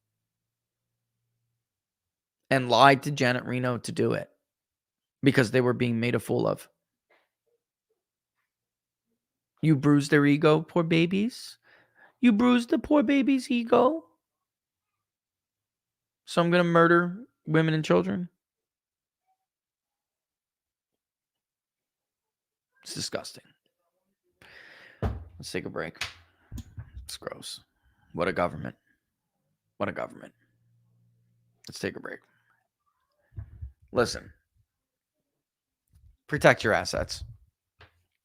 and lied to Janet Reno to do it because they were being made a fool of. You bruised their ego, poor babies. You bruised the poor baby's ego. So I'm going to murder women and children. It's disgusting. Let's take a break. It's gross. What a government. What a government. Let's take a break. Listen. Protect your assets.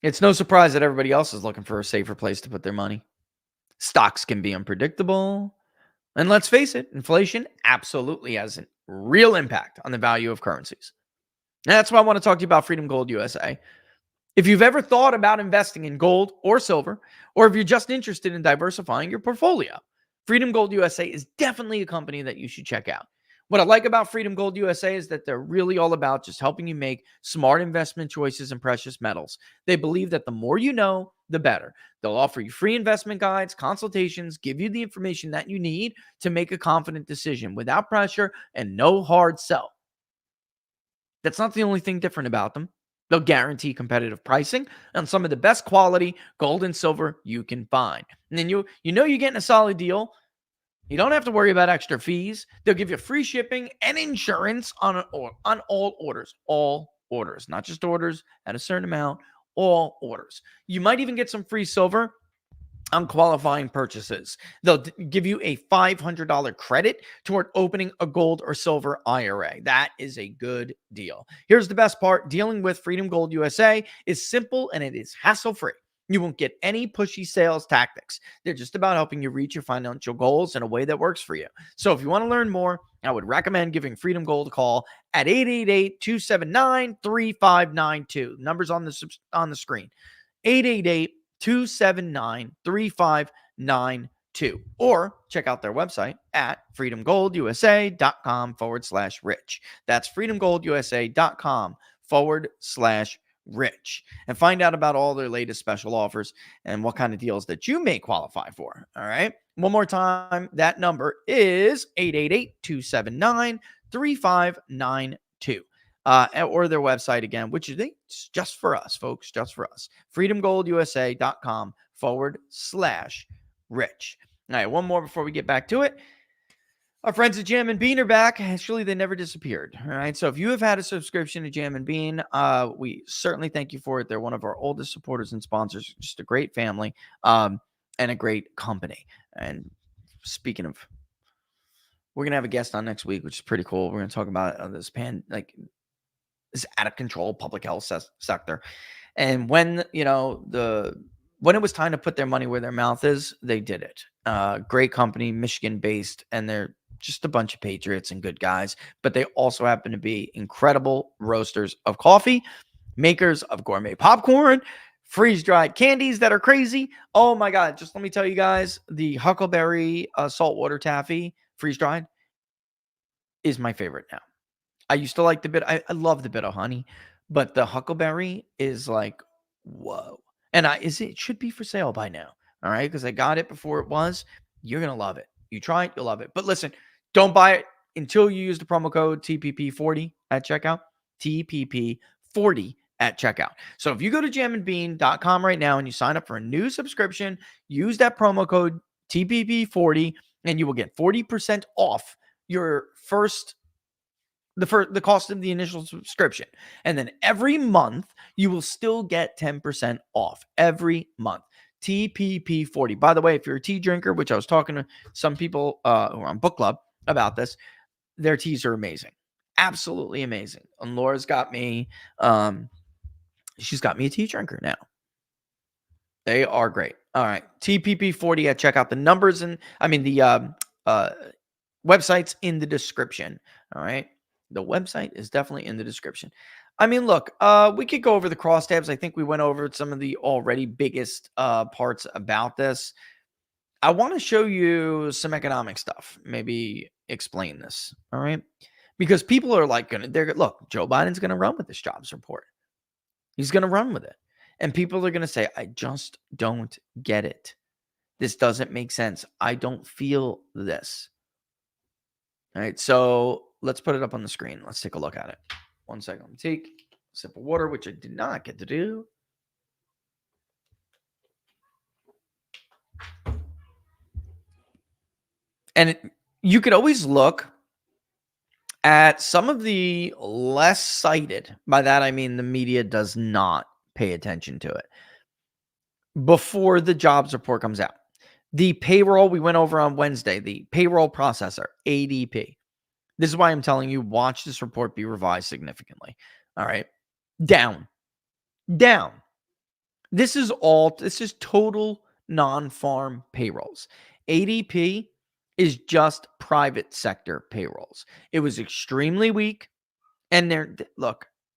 It's no surprise that everybody else is looking for a safer place to put their money. Stocks can be unpredictable. And let's face it, inflation absolutely has a real impact on the value of currencies. And that's why I want to talk to you about Freedom Gold USA. If you've ever thought about investing in gold or silver, or if you're just interested in diversifying your portfolio, Freedom Gold USA is definitely a company that you should check out. What I like about Freedom Gold USA is that they're really all about just helping you make smart investment choices in precious metals. They believe that the more you know, the better. They'll offer you free investment guides, consultations, give you the information that you need to make a confident decision without pressure and no hard sell. That's not the only thing different about them. They'll guarantee competitive pricing on some of the best quality gold and silver you can find. And then you know you're getting a solid deal. You don't have to worry about extra fees. They'll give you free shipping and insurance on all orders, not just orders at a certain amount, all orders. You might even get some free silver on qualifying purchases. They'll give you a $500 credit toward opening a gold or silver IRA. That is a good deal. Here's the best part. Dealing with Freedom Gold USA is simple and it is hassle-free. You won't get any pushy sales tactics. They're just about helping you reach your financial goals in a way that works for you. So if you want to learn more, I would recommend giving Freedom Gold a call at 888-279-3592. Numbers on the screen. 888-279-3592. Or check out their website at freedomgoldusa.com/rich. That's freedomgoldusa.com/rich. And find out about all their latest special offers and what kind of deals that you may qualify for. All right. One more time, that number is 888-279-3592. Or their website again, which is just for us, folks, just for us. freedomgoldusa.com/rich. All right, one more before we get back to it. Our friends at Jam and Bean are back. Actually, they never disappeared. All right. So if you have had a subscription to Jam and Bean, we certainly thank you for it. They're one of our oldest supporters and sponsors. Just a great family and a great company. And speaking of, we're going to have a guest on next week, which is pretty cool. We're going to talk about this this out of control public health sector. And when, when it was time to put their money where their mouth is, they did it. Great company, Michigan based, and they're just a bunch of patriots and good guys, but they also happen to be incredible roasters of coffee, makers of gourmet popcorn, freeze-dried candies that are crazy. Oh my God. Just let me tell you guys, the Huckleberry saltwater taffy freeze-dried is my favorite now. I used to like the bit. I love the bit of honey, but the huckleberry is like, whoa. And it should be for sale by now. All right. Because I got it before it was. You're going to love it. You try it, you'll love it. But listen, don't buy it until you use the promo code TPP40 at checkout. TPP40 at checkout. So if you go to jamandbean.com right now and you sign up for a new subscription, use that promo code TPP40 and you will get 40% off your the cost of the initial subscription. And then every month you will still get 10% off every month. TPP40. By the way, if you're a tea drinker, which I was talking to some people who are on book club about this, their teas are amazing. Absolutely amazing. And Laura's got me, she's got me a tea drinker now. They are great. All right. TPP40 at checkout. The numbers and the website's in the description. All right. The website is definitely in the description. I mean, look, we could go over the crosstabs. I think we went over some of the already biggest parts about this. I want to show you some economic stuff. Maybe explain this. All right. Because people are like, look, Joe Biden's going to run with this jobs report. He's going to run with it. And people are going to say, I just don't get it. This doesn't make sense. I don't feel this. All right. So let's put it up on the screen. Let's take a look at it. 1 second. Let me take a sip of water, which I did not get to do. And you could always look at some of the less cited. By that, I mean the media does not pay attention to it before the jobs report comes out. The payroll we went over on Wednesday, the payroll processor, ADP. This is why I'm telling you, watch this report be revised significantly. All right. Down. This is total non-farm payrolls. ADP is just private sector payrolls. It was extremely weak. And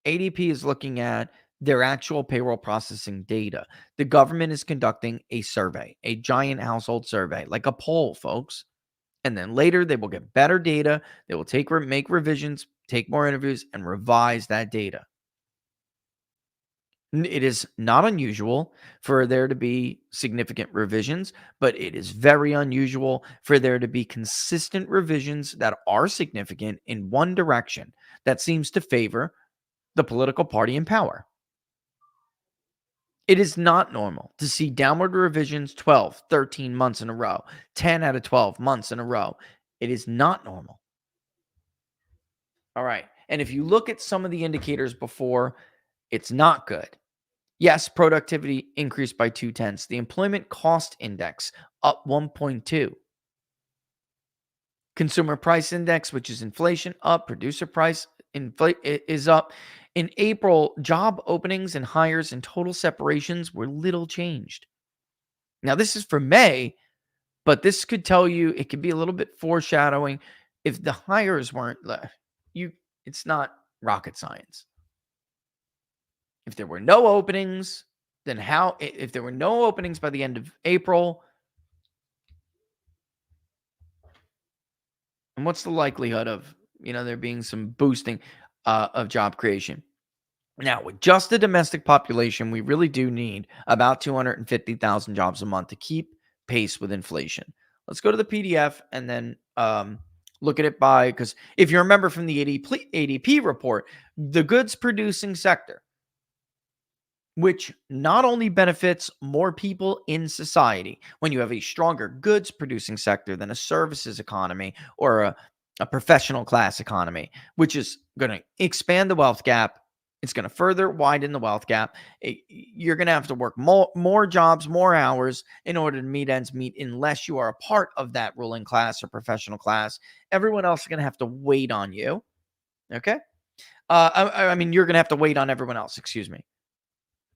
ADP is looking at their actual payroll processing data. The government is conducting a survey, a giant household survey, like a poll, folks. And then later they will get better data. They will make revisions, take more interviews, and revise that data. It is not unusual for there to be significant revisions, but it is very unusual for there to be consistent revisions that are significant in one direction that seems to favor the political party in power. It is not normal to see downward revisions 12, 13 months in a row, 10 out of 12 months in a row. It is not normal. All right. And if you look at some of the indicators before, it's not good. Yes, productivity increased by 0.2. The employment cost index up 1.2. Consumer price index, which is inflation, up. Producer price is up. In April, job openings and hires and total separations were little changed. Now, this is for May, but this could tell you, it could be a little bit foreshadowing. If the hires weren't, it's not rocket science. If there were no openings, then if there were no openings by the end of April, and what's the likelihood of, there being some boosting of job creation? Now, with just the domestic population, we really do need about 250,000 jobs a month to keep pace with inflation. Let's go to the PDF and then look at it because if you remember from the ADP report, the goods producing sector, which not only benefits more people in society when you have a stronger goods producing sector than a services economy or a professional class economy, which is going to expand the wealth gap. It's going to further widen the wealth gap. You're going to have to work more jobs, more hours in order to meet ends meet unless you are a part of that ruling class or professional class. Everyone else is going to have to wait on you. Okay? You're going to have to wait on everyone else. Excuse me.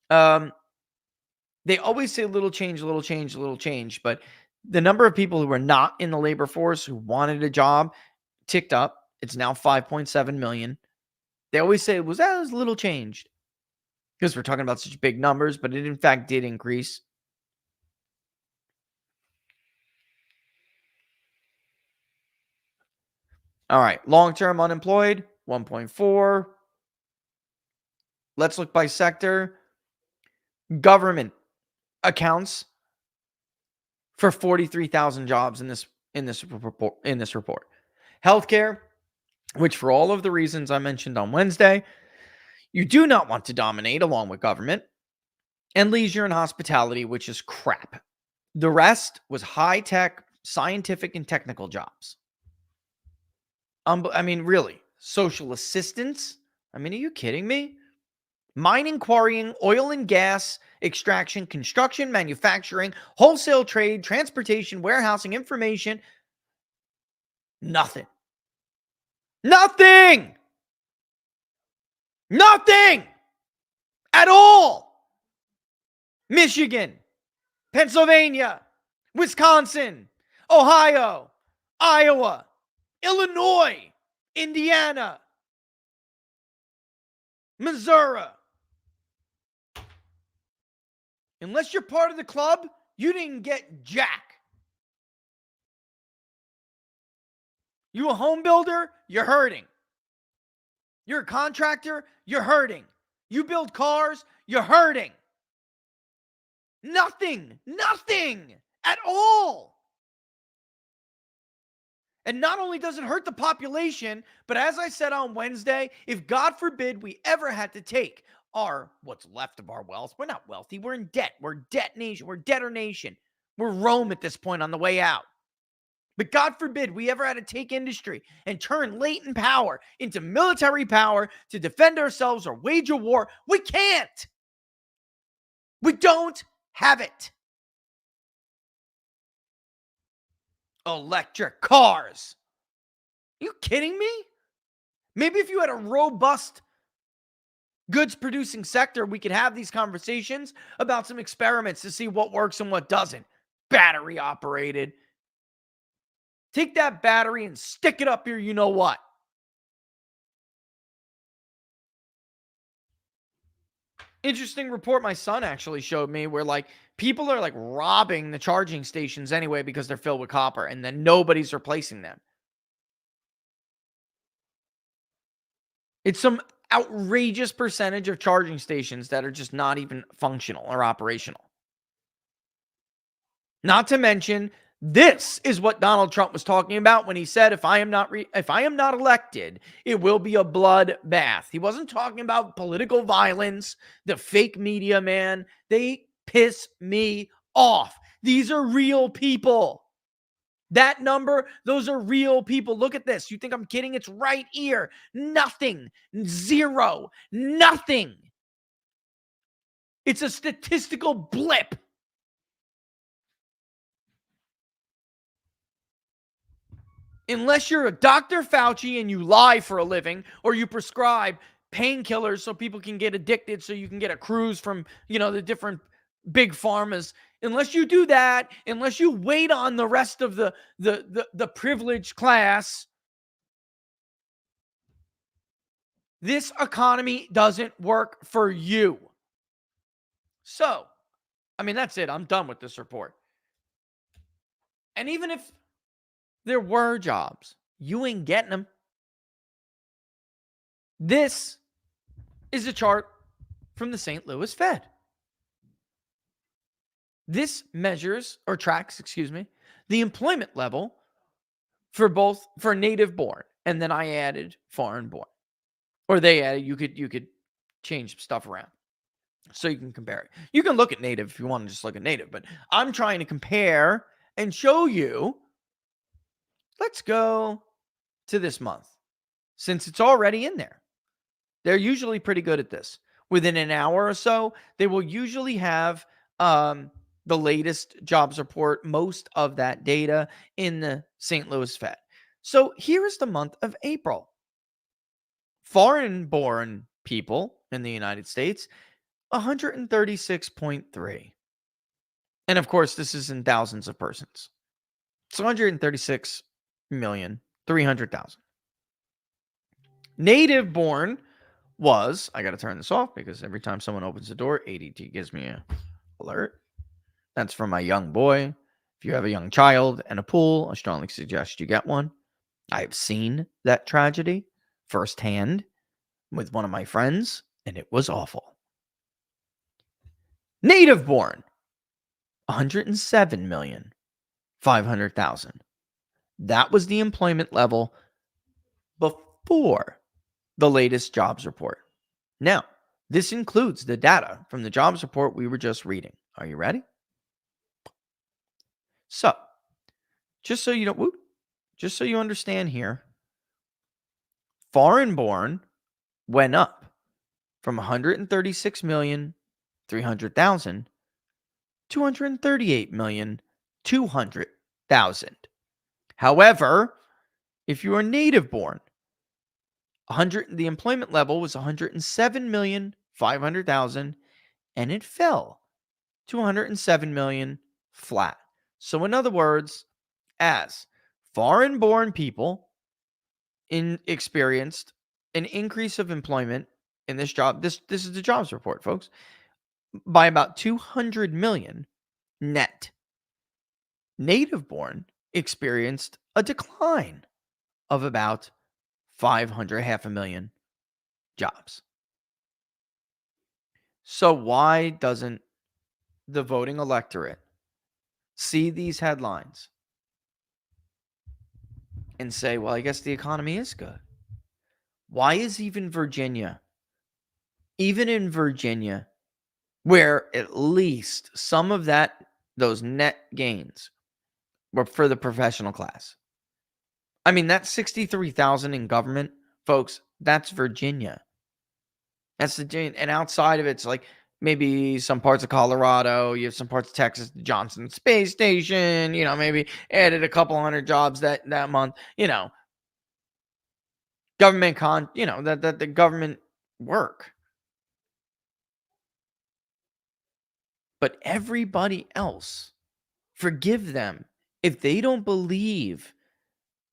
They always say little change, but the number of people who are not in the labor force who wanted a job ticked up. It's now 5.7 million. They always say it was little changed. because we're talking about such big numbers, but it in fact did increase. All right, long-term unemployed, 1.4. Let's look by sector. Government accounts for 43,000 jobs in this report. Healthcare, which for all of the reasons I mentioned on Wednesday, you do not want to dominate along with government, and leisure and hospitality, which is crap. The rest was high-tech, scientific, and technical jobs. I mean, really, social assistance? I mean, are you kidding me? Mining, quarrying, oil and gas, extraction, construction, manufacturing, wholesale trade, transportation, warehousing, information. Nothing. Nothing! Nothing! At all! Michigan, Pennsylvania, Wisconsin, Ohio, Iowa, Illinois, Indiana, Missouri. Unless you're part of the club, you didn't get jack. You a home builder, you're hurting. You're a contractor, you're hurting. You build cars, you're hurting. Nothing at all. And not only does it hurt the population, but as I said on Wednesday, if God forbid we ever had to take what's left of our wealth, we're not wealthy, we're in debt. We're a debt nation, we're a debtor nation. We're Rome at this point on the way out. But God forbid we ever had to take industry and turn latent power into military power to defend ourselves or wage a war. We can't. We don't have it. Electric cars. Are you kidding me? Maybe if you had a robust goods producing sector, we could have these conversations about some experiments to see what works and what doesn't. Battery operated. Take that battery and stick it up here, you know what? Interesting report my son actually showed me where like people are like robbing the charging stations anyway because they're filled with copper and then nobody's replacing them. It's some outrageous percentage of charging stations that are just not even functional or operational. Not to mention, this is what Donald Trump was talking about when he said, if I am not elected, it will be a bloodbath. He wasn't talking about political violence, the fake media, man. They piss me off. These are real people. That number, those are real people. Look at this. You think I'm kidding? It's right here. Nothing. Zero. Nothing. It's a statistical blip. Unless you're a Dr. Fauci and you lie for a living, or you prescribe painkillers so people can get addicted so you can get a cruise from, the different big pharmas. Unless you do that, unless you wait on the rest of the privileged class, this economy doesn't work for you. So, that's it. I'm done with this report. And even if there were jobs, you ain't getting them. This is a chart from the St. Louis Fed. This tracks the employment level for native born, and then I added foreign born, or they added. You could change stuff around so you can compare it. You can look at native if you want to just look at native, but I'm trying to compare and show you. Let's go to this month since it's already in there. They're usually pretty good at this. Within an hour or so, they will usually have the latest jobs report, most of that data in the St. Louis Fed. So here is the month of April. Foreign-born people in the United States, 136.3. And of course, this is in thousands of persons. It's 136,300,000. Native-born, was, I got to turn this off because every time someone opens the door, ADT gives me an alert. That's for my young boy. If you have a young child and a pool, I strongly suggest you get one. I have seen that tragedy firsthand with one of my friends, and it was awful. Native born, 107,500,000. That was the employment level before the latest jobs report. Now, this includes the data from the jobs report we were just reading. Are you ready? So, just so you know, just so you understand here, foreign born went up from 136,300,000 to 138,200,000. However, if you are native born, the employment level was 107,500,000 and it fell to 107 million flat. So in other words, as foreign born people experienced an increase of employment in this job, this is the jobs report, folks, by about 200 million net. Native born experienced a decline of about 500, half a million jobs. So why doesn't the voting electorate see these headlines and say, well, I guess the economy is good? Why is even in Virginia, where at least some of those net gains were for the professional class? I mean, that's 63,000 in government, folks. That's Virginia. That's and outside of it's like maybe some parts of Colorado, you have some parts of Texas, the Johnson Space Station, maybe added a couple hundred jobs that month, government that the government work. But everybody else, forgive them if they don't believe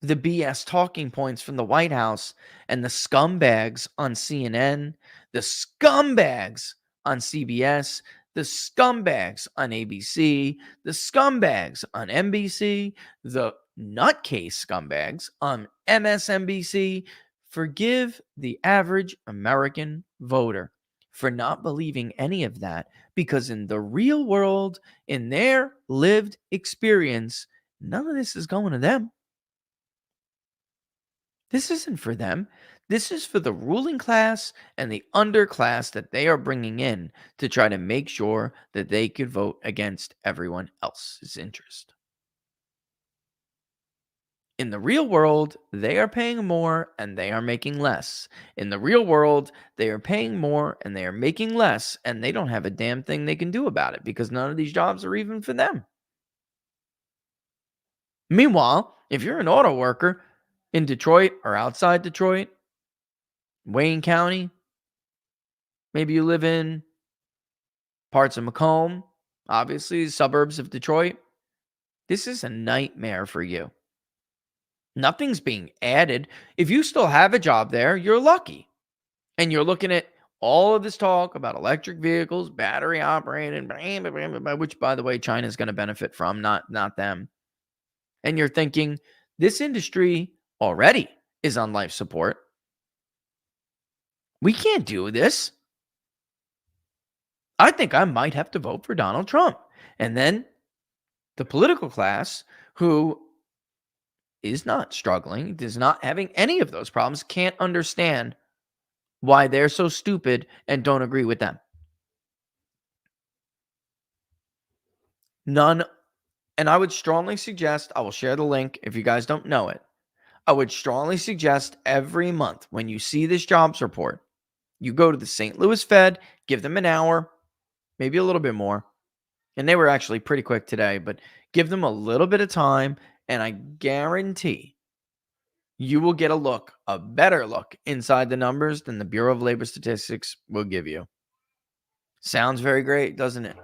the BS talking points from the White House and the scumbags on CNN, the scumbags on CBS, the scumbags on ABC, the scumbags on NBC, the nutcase scumbags on MSNBC. Forgive the average American voter for not believing any of that, because in the real world, in their lived experience, none of this is going to them. This isn't for them. This is for the ruling class and the underclass that they are bringing in to try to make sure that they could vote against everyone else's interest. In the real world, they are paying more and they are making less. In the real world, they are paying more and they are making less, and they don't have a damn thing they can do about it because none of these jobs are even for them. Meanwhile, if you're an auto worker in Detroit or outside Detroit, Wayne County, maybe you live in parts of Macomb, obviously suburbs of Detroit, this is a nightmare for you. Nothing's being added. If you still have a job there, you're lucky. And you're looking at all of this talk about electric vehicles, battery operated, which, by the way, China's going to benefit from, not them. And you're thinking, this industry already is on life support. We can't do this. I think I might have to vote for Donald Trump. And then the political class, who is not struggling, is not having any of those problems, can't understand why they're so stupid and don't agree with them. None. And I would strongly suggest, I will share the link if you guys don't know it. I would strongly suggest every month when you see this jobs report, you go to the St. Louis Fed, give them an hour, maybe a little bit more. And they were actually pretty quick today, but give them a little bit of time, and I guarantee you will get a better look inside the numbers than the Bureau of Labor Statistics will give you. Sounds very great, doesn't it?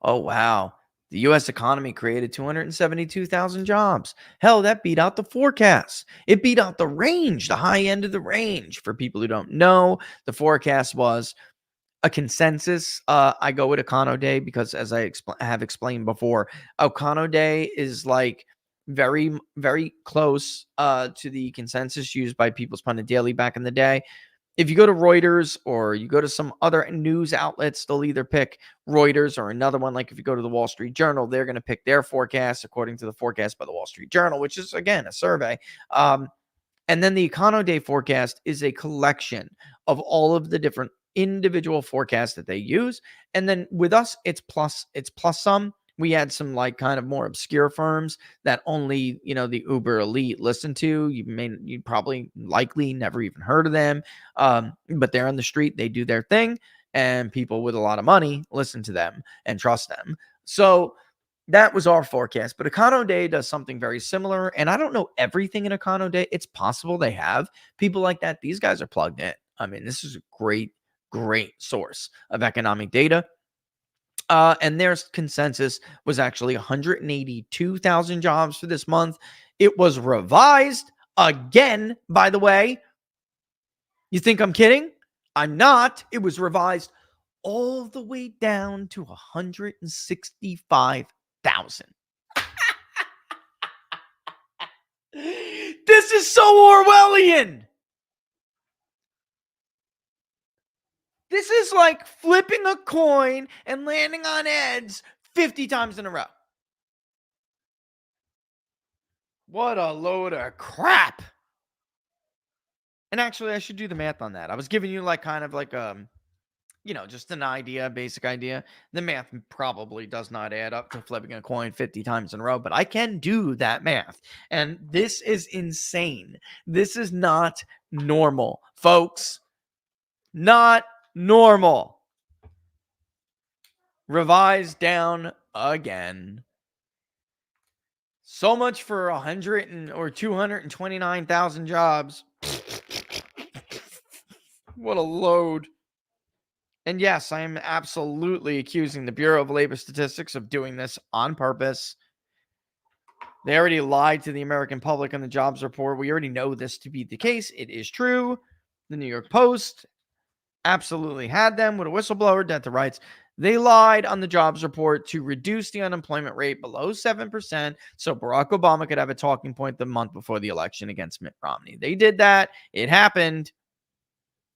Oh, wow. The U.S. economy created 272,000 jobs. Hell, that beat out the forecast. It beat out the range, the high end of the range. For people who don't know, the forecast was a consensus. I go with Econo Day because, as I have explained before, Econo Day is like very, very close to the consensus used by People's Pundit Daily back in the day. If you go to Reuters or you go to some other news outlets, they'll either pick Reuters or another one. Like if you go to the Wall Street Journal, they're going to pick their forecast according to the forecast by the Wall Street Journal, which is, again, a survey. And then the Econo Day forecast is a collection of all of the different individual forecasts that they use. And then with us, it's plus some. We had some like kind of more obscure firms that only, the uber elite listen to. You probably likely never even heard of them. But they're on the street, they do their thing, and people with a lot of money listen to them and trust them. So that was our forecast. But Econo Day does something very similar. And I don't know everything in Econo Day. It's possible they have people like that. These guys are plugged in. I mean, this is a great source of economic data. And their consensus was actually 182,000 jobs for this month. It was revised again, by the way. You think I'm kidding? I'm not. It was revised all the way down to 165,000. This is so Orwellian. This is like flipping a coin and landing on heads 50 times in a row. What a load of crap. And actually, I should do the math on that. I was giving you like kind of like just an idea, basic idea. The math probably does not add up to flipping a coin 50 times in a row, but I can do that math. And this is insane. This is not normal, folks. Not normal. Revised down again. So much for 229,000 jobs. What a load. And yes, I am absolutely accusing the Bureau of Labor Statistics of doing this on purpose. They already lied to the American public on the jobs report. We already know this to be the case. It is true. The New York Post absolutely had them with a whistleblower, Delta writes. They lied on the jobs report to reduce the unemployment rate below 7% so Barack Obama could have a talking point the month before the election against Mitt Romney. They did that. It happened.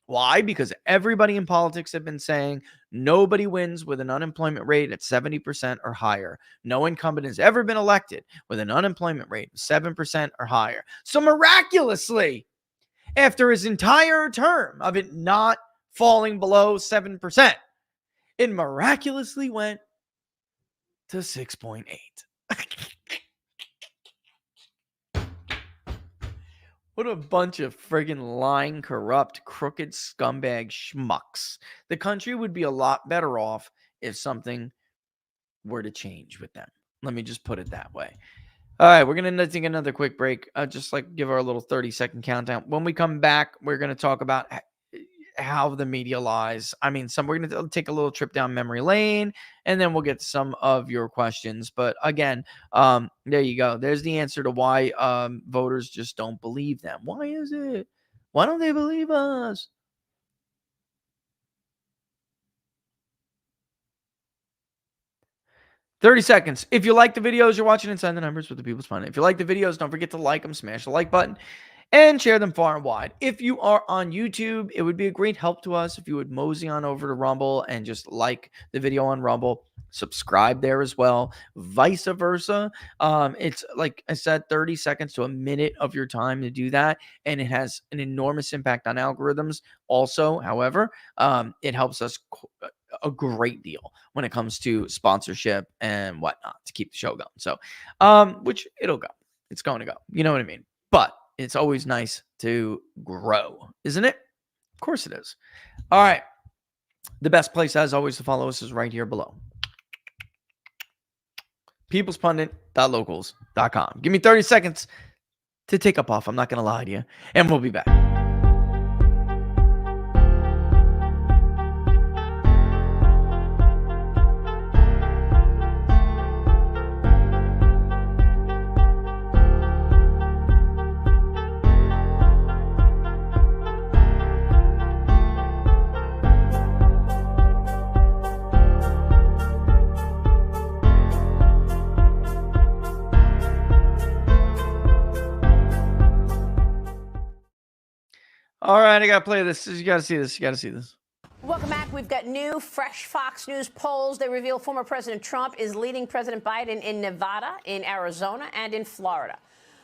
Why? Because everybody in politics have been saying nobody wins with an unemployment rate at 70% or higher. No incumbent has ever been elected with an unemployment rate of 7% or higher. So miraculously, after his entire term of it not falling below 7%, it miraculously went to 6.8. What a bunch of friggin' lying, corrupt, crooked scumbag schmucks. The country would be a lot better off if something were to change with them. Let me just put it that way. All right, we're going to take another quick break. Just like give our little 30-second countdown. When we come back, we're going to talk about how the media lies. I mean, we're going to take a little trip down memory lane, and then we'll get to some of your questions. But again, there you go. There's the answer to why voters just don't believe them. Why is it? Why don't they believe us? "30 seconds. If you like the videos, you're watching Inside the Numbers with the People's Pundit. If you like the videos, don't forget to like them, smash the like button, and share them far and wide. If you are on YouTube, it would be a great help to us if you would mosey on over to Rumble and just like the video on Rumble. Subscribe there as well. Vice versa. It's like I said, 30 seconds to a minute of your time to do that, and it has an enormous impact on algorithms. Also, however, it helps us a great deal when it comes to sponsorship and whatnot to keep the show going. So, which it'll go. It's going to go. You know what I mean? But it's always nice to grow, isn't it? Of course it is. All right. The best place, as always, to follow us is right here below. peoplespundit.locals.com. Give me 30 seconds to take up off. I'm not going to lie to you. And we'll be back. All right, I got to play this. You got to see this. You got to see this. Welcome back. We've got new, fresh Fox News polls. They reveal former President Trump is leading President Biden in Nevada, in Arizona, and in Florida.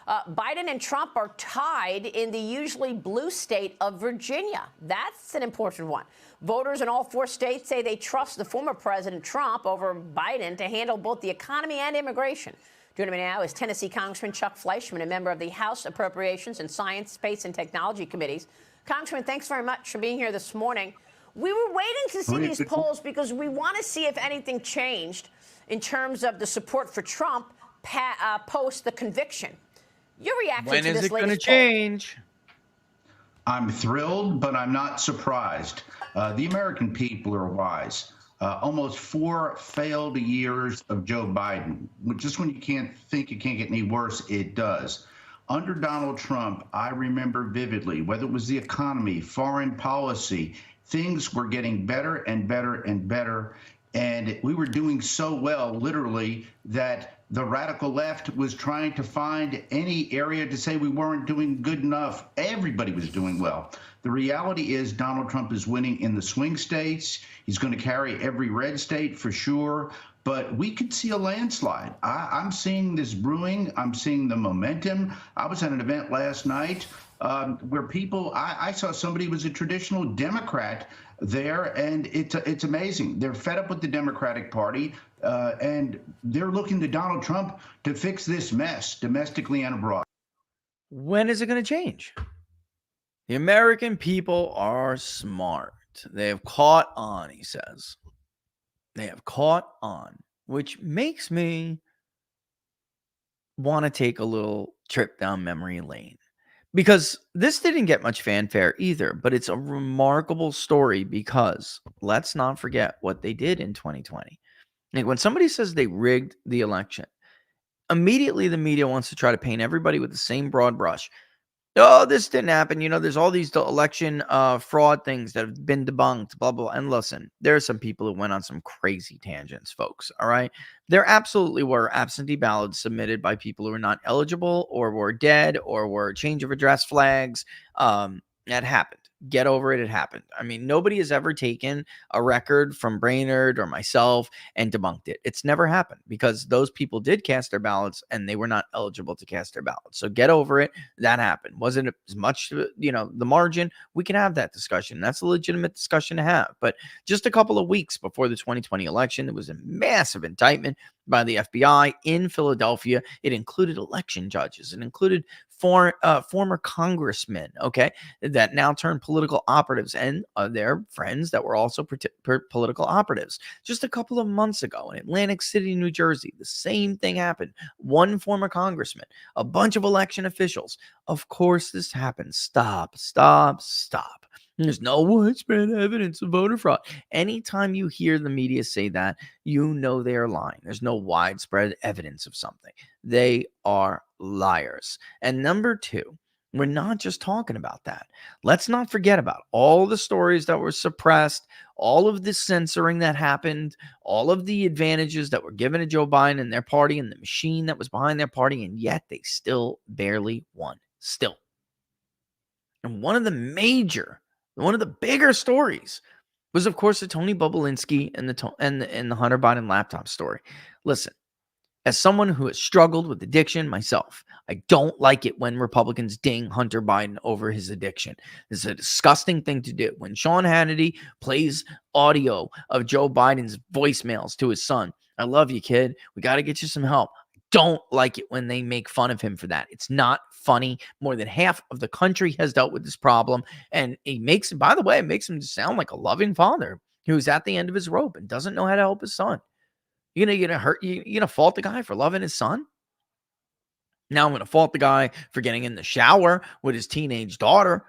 Biden and Trump are tied in the usually blue state of Virginia. That's an important one. Voters in all 4 states say they trust the former President Trump over Biden to handle both the economy and immigration. Joining me now is Tennessee Congressman Chuck Fleischmann, a member of the House Appropriations and Science, Space, and Technology Committees. Congressman, thanks very much for being here this morning. We were waiting to see these polls because we want to see if anything changed in terms of the support for Trump post the conviction. Your reaction When to this is it latest going to change? I'm thrilled, but I'm not surprised. The American people are wise. Almost 4 failed years of Joe Biden. Just when you can't think it can't get any worse, it does. Under Donald Trump, I remember vividly, whether it was the economy, foreign policy, things were getting better and better and better. And we were doing so well, literally, that the radical left was trying to find any area to say we weren't doing good enough. Everybody was doing well. The reality is Donald Trump is winning in the swing states. He's going to carry every red state for sure. But we could see a landslide. I'm seeing this brewing. I'm seeing the momentum. I was at an event last night where I saw somebody who was a traditional Democrat there, and it's amazing. They're fed up with the Democratic Party, and they're looking to Donald Trump to fix this mess domestically and abroad. When is it going to change? The American people are smart. They have caught on, he says. They have caught on, which makes me want to take a little trip down memory lane. Because this didn't get much fanfare either, but it's a remarkable story because let's not forget what they did in 2020. Like when somebody says they rigged the election, immediately the media wants to try to paint everybody with the same broad brush. Oh, this didn't happen. There's all these election fraud things that have been debunked, blah, blah. And listen, there are some people who went on some crazy tangents, folks. All right. There absolutely were absentee ballots submitted by people who were not eligible or were dead or were change of address flags. That happened. Get over it. It happened. I mean, nobody has ever taken a record from Brainerd or myself and debunked it. It's never happened because those people did cast their ballots and they were not eligible to cast their ballots. So get over it. That happened. Wasn't it as much, the margin? We can have that discussion. That's a legitimate discussion to have. But just a couple of weeks before the 2020 election, there was a massive indictment by the FBI in Philadelphia. It included election judges. It included former congressmen, okay, that now turned political operatives and their friends that were also political operatives. Just a couple of months ago in Atlantic City, New Jersey, the same thing happened. One former congressman, a bunch of election officials. Of course, this happens. Stop. There's no widespread evidence of voter fraud. Anytime you hear the media say that, you know they are lying. There's no widespread evidence of something. They are liars. And number 2, we're not just talking about that. Let's not forget about all the stories that were suppressed, all of the censoring that happened, all of the advantages that were given to Joe Biden and their party and the machine that was behind their party, and yet they still barely won. Still. And one of the bigger stories was, of course, the Tony Bobulinski and the Hunter Biden laptop story. Listen, as someone who has struggled with addiction myself, I don't like it when Republicans ding Hunter Biden over his addiction. It's a disgusting thing to do. When Sean Hannity plays audio of Joe Biden's voicemails to his son, I love you, kid. We got to get you some help. Don't like it when they make fun of him for that. It's not funny. More than half of the country has dealt with this problem. And it makes him sound like a loving father who's at the end of his rope and doesn't know how to help his son. You're gonna fault the guy for loving his son? Now I'm gonna fault the guy for getting in the shower with his teenage daughter.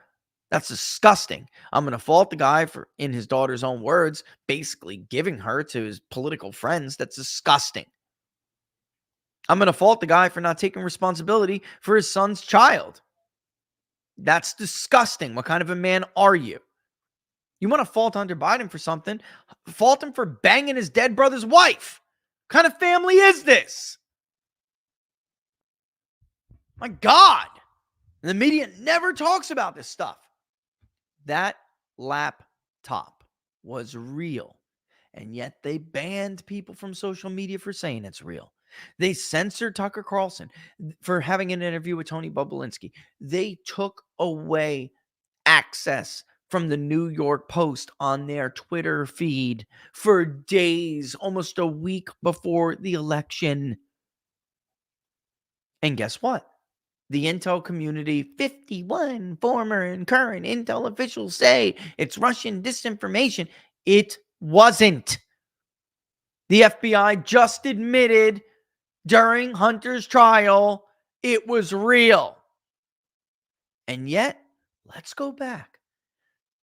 That's disgusting. I'm gonna fault the guy for, in his daughter's own words, basically giving her to his political friends. That's disgusting. I'm gonna fault the guy for not taking responsibility for his son's child. That's disgusting. What kind of a man are you? You want to fault Hunter Biden for something? Fault him for banging his dead brother's wife. What kind of family is this? My God. And the media never talks about this stuff. That laptop was real. And yet they banned people from social media for saying it's real. They censored Tucker Carlson for having an interview with Tony Bobulinski. They took away access from the New York Post on their Twitter feed for days, almost a week before the election. And guess what? The intel community, 51 former and current intel officials say it's Russian disinformation. It wasn't. The FBI just admitted during Hunter's trial it was real. And yet, let's go back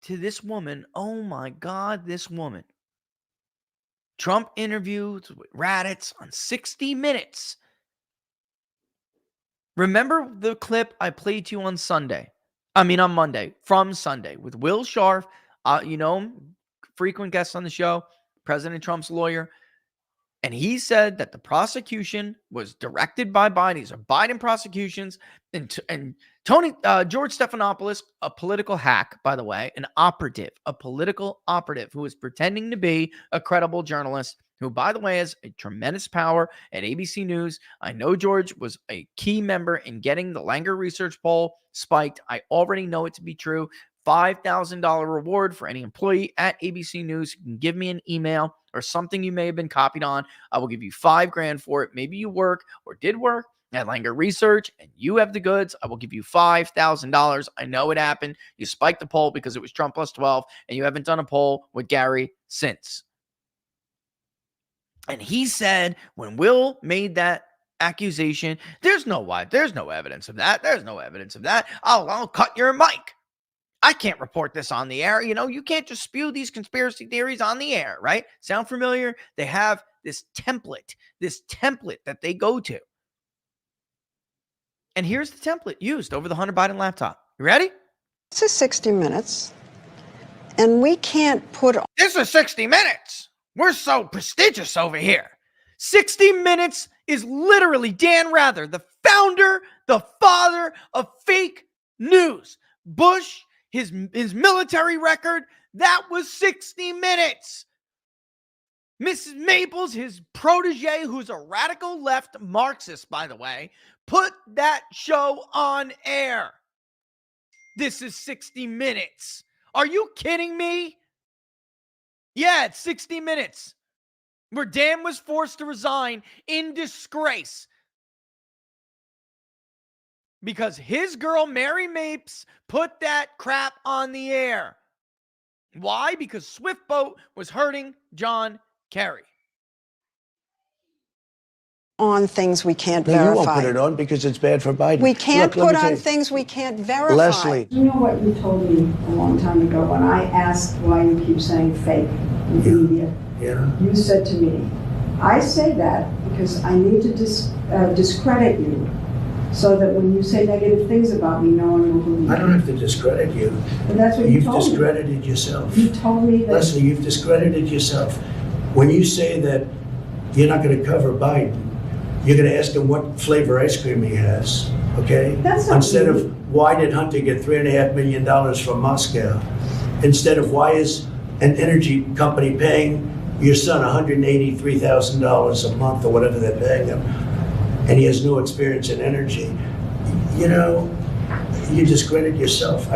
to this woman. Oh my God, this woman. Trump interviewed with Raditz on 60 Minutes. Remember the clip I played to you on Monday, from Sunday, with Will Scharf, frequent guest on the show, President Trump's lawyer. And he said that the prosecution was directed by Biden. These are Biden prosecutions. And George Stephanopoulos, a political hack, by the way, a political operative who is pretending to be a credible journalist, who, by the way, has a tremendous power at ABC News. I know George was a key member in getting the Langer Research poll spiked. I already know it to be true. $5,000 reward for any employee at ABC News who can give me an email or something you may have been copied on. I will give you $5,000 for it. Maybe you work or did work at Langer Research and you have the goods. I will give you $5,000. I know it happened. You spiked the poll because it was Trump plus 12, and you haven't done a poll with Gary since. And he said when Will made that accusation, there's no evidence of that. There's no evidence of that. I'll cut your mic. I can't report this on the air. You can't just spew these conspiracy theories on the air, right? Sound familiar? They have this template that they go to. And here's the template used over the Hunter Biden laptop. You ready? This is 60 Minutes, and we can't put... This is 60 Minutes. We're so prestigious over here. 60 Minutes is literally Dan Rather, the founder, the father of fake news. Bush, his military record, that was 60 Minutes. Mrs. Maples, his protege, who's a radical left Marxist, by the way, put that show on air. This is 60 Minutes. Are you kidding me? Yeah, it's 60 Minutes, where Dan was forced to resign in disgrace because his girl, Mary Mapes, put that crap on the air. Why? Because Swiftboat was hurting John Kerry. On things we can't No, verify. you won't put it on because it's bad for Biden. We can't Look, let put me tell on you. things we can't verify. Leslie. You know what you told me a long time ago when I asked why you keep saying fake in the media? Yeah. You said to me, I say that because I need to discredit you so that when you say negative things about me, no one will believe I don't have to discredit you. But that's what you You've told me. discredited yourself. You told me that. Leslie, you've discredited yourself. When you say that you're not going to cover Biden, you're going to ask him what flavor ice cream he has, okay? That's not Instead me. of why did Hunter get $3.5 million from Moscow? Instead of why is an energy company paying your son $183,000 a month or whatever they're paying him, and he has no experience in energy. You discredit yourself.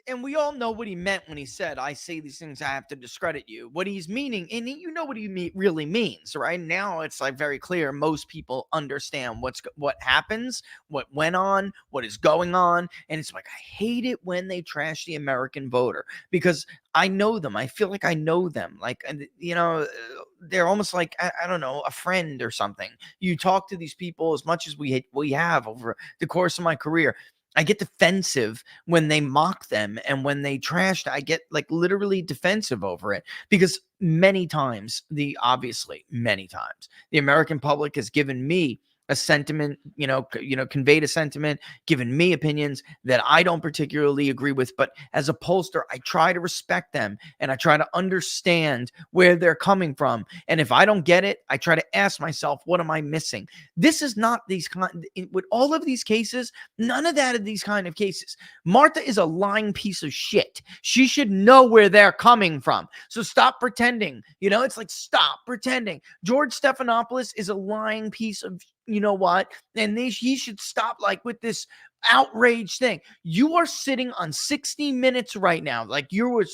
And we all know what he meant when he said, I say these things, I have to discredit you. What he's meaning, and you know what he really means, right? Now it's like very clear. Most people understand what happens, what went on, what is going on. And it's like, I hate it when they trash the American voter because I know them. I feel like I know them. Like, they're almost like, I don't know, a friend or something. You talk to these people as much as we have over the course of my career. I get defensive when they mock them, and when they trash, I get like literally defensive over it because many times the American public has given me a sentiment, conveyed a sentiment, given me opinions that I don't particularly agree with. But as a pollster, I try to respect them and I try to understand where they're coming from. And if I don't get it, I try to ask myself, what am I missing? This is not with all of these cases, none of that in these kind of cases. Martha is a lying piece of shit. She should know where they're coming from. So stop pretending. It's like, stop pretending. George Stephanopoulos is a lying piece of, what? And he should stop with this outrage thing. You are sitting on 60 Minutes right now. Like you were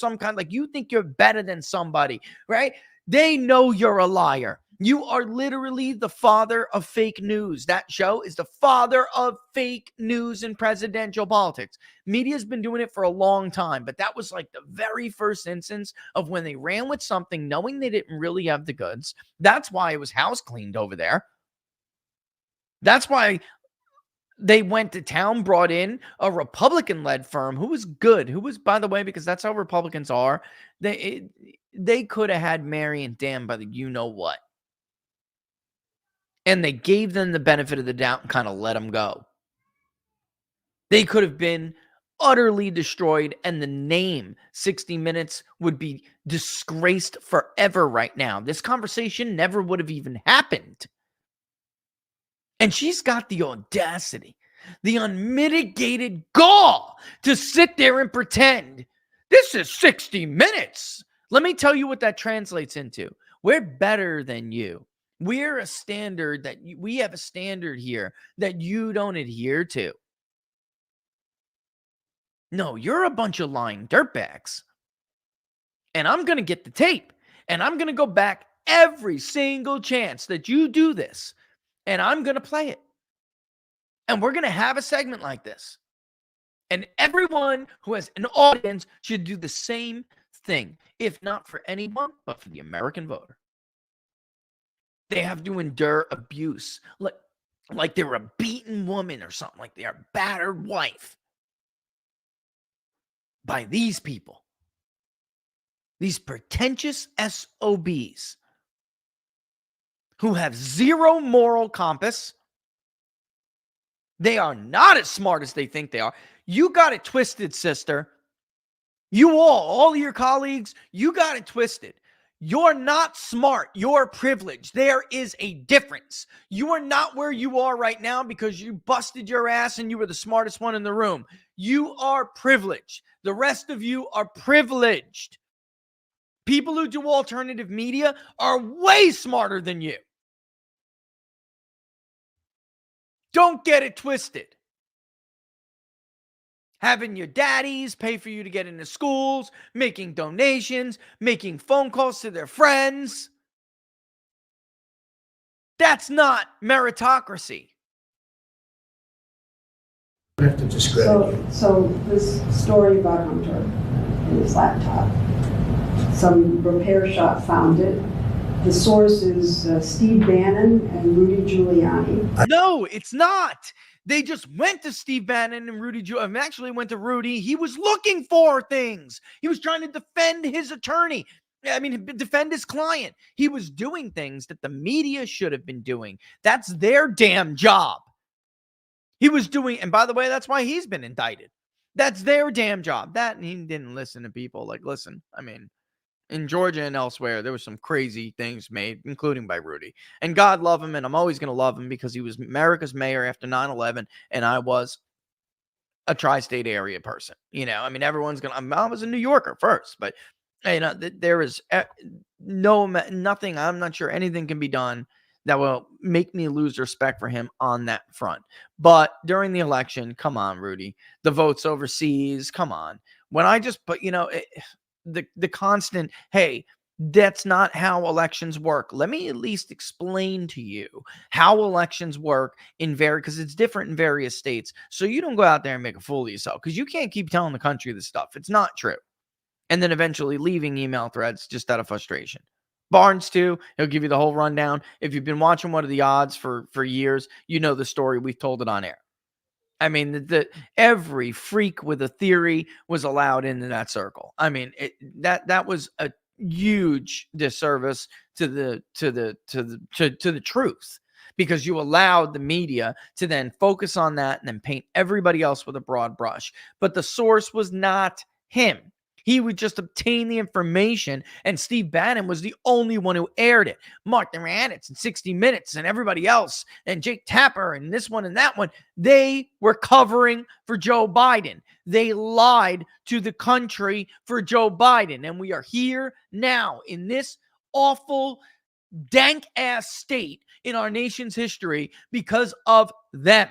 you think you're better than somebody, right? They know you're a liar. You are literally the father of fake news. That show is the father of fake news in presidential politics. Media's been doing it for a long time, but that was the very first instance of when they ran with something knowing they didn't really have the goods. That's why it was house cleaned over there. That's why they went to town, brought in a Republican-led firm who was good, who was, by the way, because that's how Republicans are, they could have had Mary and Dan by the you-know-what. And they gave them the benefit of the doubt and kind of let them go. They could have been utterly destroyed, and the name 60 Minutes would be disgraced forever right now. This conversation never would have even happened. And she's got the audacity, the unmitigated gall to sit there and pretend this is 60 Minutes. Let me tell you what that translates into. We're better than you. We're a standard we have a standard here that you don't adhere to. No, you're a bunch of lying dirtbags. And I'm going to get the tape. And I'm going to go back every single chance that you do this. And I'm going to play it. And we're going to have a segment like this. And everyone who has an audience should do the same thing. If not for anyone, but for the American voter. They have to endure abuse. Like they're a beaten woman or something. Like they're a battered wife. By these people. These pretentious SOBs. Who have zero moral compass. They are not as smart as they think they are. You got it twisted, sister. You all your colleagues, you got it twisted. You're not smart. You're privileged. There is a difference. You are not where you are right now because you busted your ass and you were the smartest one in the room. You are privileged. The rest of you are privileged. People who do alternative media are way smarter than you. Don't get it twisted. Having your daddies pay for you to get into schools, making donations, making phone calls to their friends. That's not meritocracy. I have to discredit you. So this story about Hunter and his laptop, some repair shop found it. The source is Steve Bannon and Rudy Giuliani. No, it's not. They just went to Steve Bannon and Rudy Giuliani. Actually went to Rudy. He was looking for things. He was trying to defend his attorney. Defend his client. He was doing things that the media should have been doing. That's their damn job. He was doing, and by the way, that's why he's been indicted. That's their damn job. That, and he didn't listen to people. Listen, in Georgia and elsewhere, there was some crazy things made, including by Rudy. And God love him, and I'm always going to love him because he was America's mayor after 9/11, and I was a tri-state area person. Everyone's going to, I was a New Yorker first, but, there is nothing, I'm not sure anything can be done that will make me lose respect for him on that front. But during the election, come on, Rudy, the votes overseas, come on. When I just put, the constant, hey, that's not how elections work. Let me at least explain to you how elections work because it's different in various states. So you don't go out there and make a fool of yourself because you can't keep telling the country this stuff. It's not true. And then eventually leaving email threads just out of frustration. Barnes too, he'll give you the whole rundown. If you've been watching What Are the Odds for years, you know the story. We've told it on air. Every freak with a theory was allowed into that circle. That was a huge disservice to the truth, because you allowed the media to then focus on that and then paint everybody else with a broad brush. But the source was not him. He would just obtain the information, and Steve Bannon was the only one who aired it. Mark Moranitz and 60 Minutes and everybody else, and Jake Tapper and this one and that one, they were covering for Joe Biden. They lied to the country for Joe Biden, and we are here now in this awful, dank-ass state in our nation's history because of them.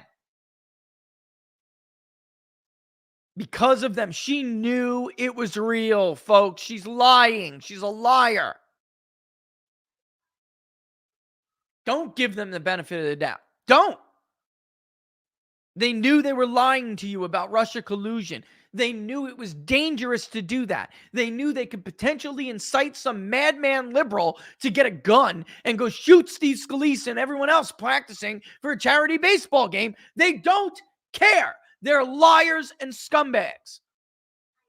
Because of them. She knew it was real, folks. She's lying. She's a liar. Don't give them the benefit of the doubt. Don't. They knew they were lying to you about Russia collusion. They knew it was dangerous to do that. They knew they could potentially incite some madman liberal to get a gun and go shoot Steve Scalise and everyone else practicing for a charity baseball game. They don't care. They're liars and scumbags.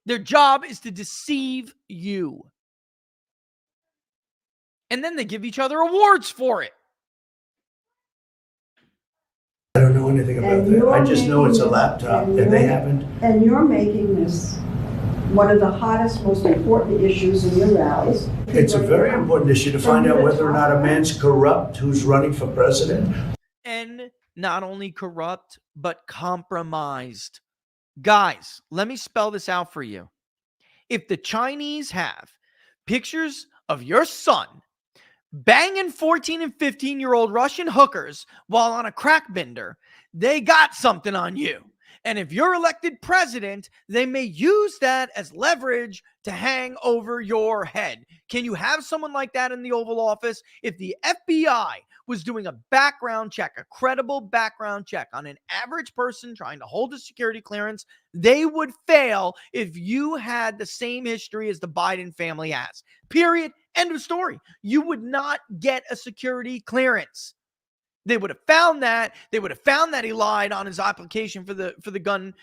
Their job is to deceive you. And then they give each other awards for it. I don't know anything about that. I just know it's a laptop, and they haven't. And you're making this one of the hottest, most important issues in your rallies. It's a very important issue to find out whether or not a man's corrupt who's running for president. And not only corrupt, but compromised. Guys, let me spell this out for you. If the Chinese have pictures of your son banging 14 and 15-year-old Russian hookers while on a crack bender, they got something on you. And if you're elected president, they may use that as leverage to hang over your head. Can you have someone like that in the Oval Office? If the FBI was doing a background check, a credible background check on an average person trying to hold a security clearance, they would fail if you had the same history as the Biden family has. Period. End of story. You would not get a security clearance. They would have found that. They would have found that he lied on his application for the gun.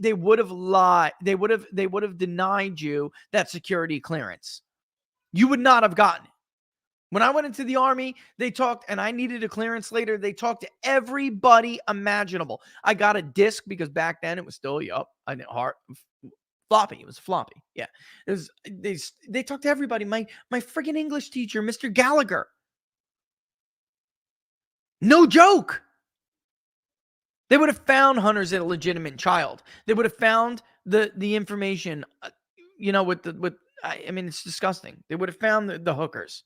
They would have lied. They would have denied you that security clearance. You would not have gotten it. When I went into the Army, they talked, and I needed a clearance later. They talked to everybody imaginable. I got a disc because back then it was still floppy. It was floppy. Yeah, it was. They talked to everybody. My friggin' English teacher, Mr. Gallagher. No joke. They would have found Hunter's illegitimate child. They would have found the information. I mean, it's disgusting. They would have found the hookers.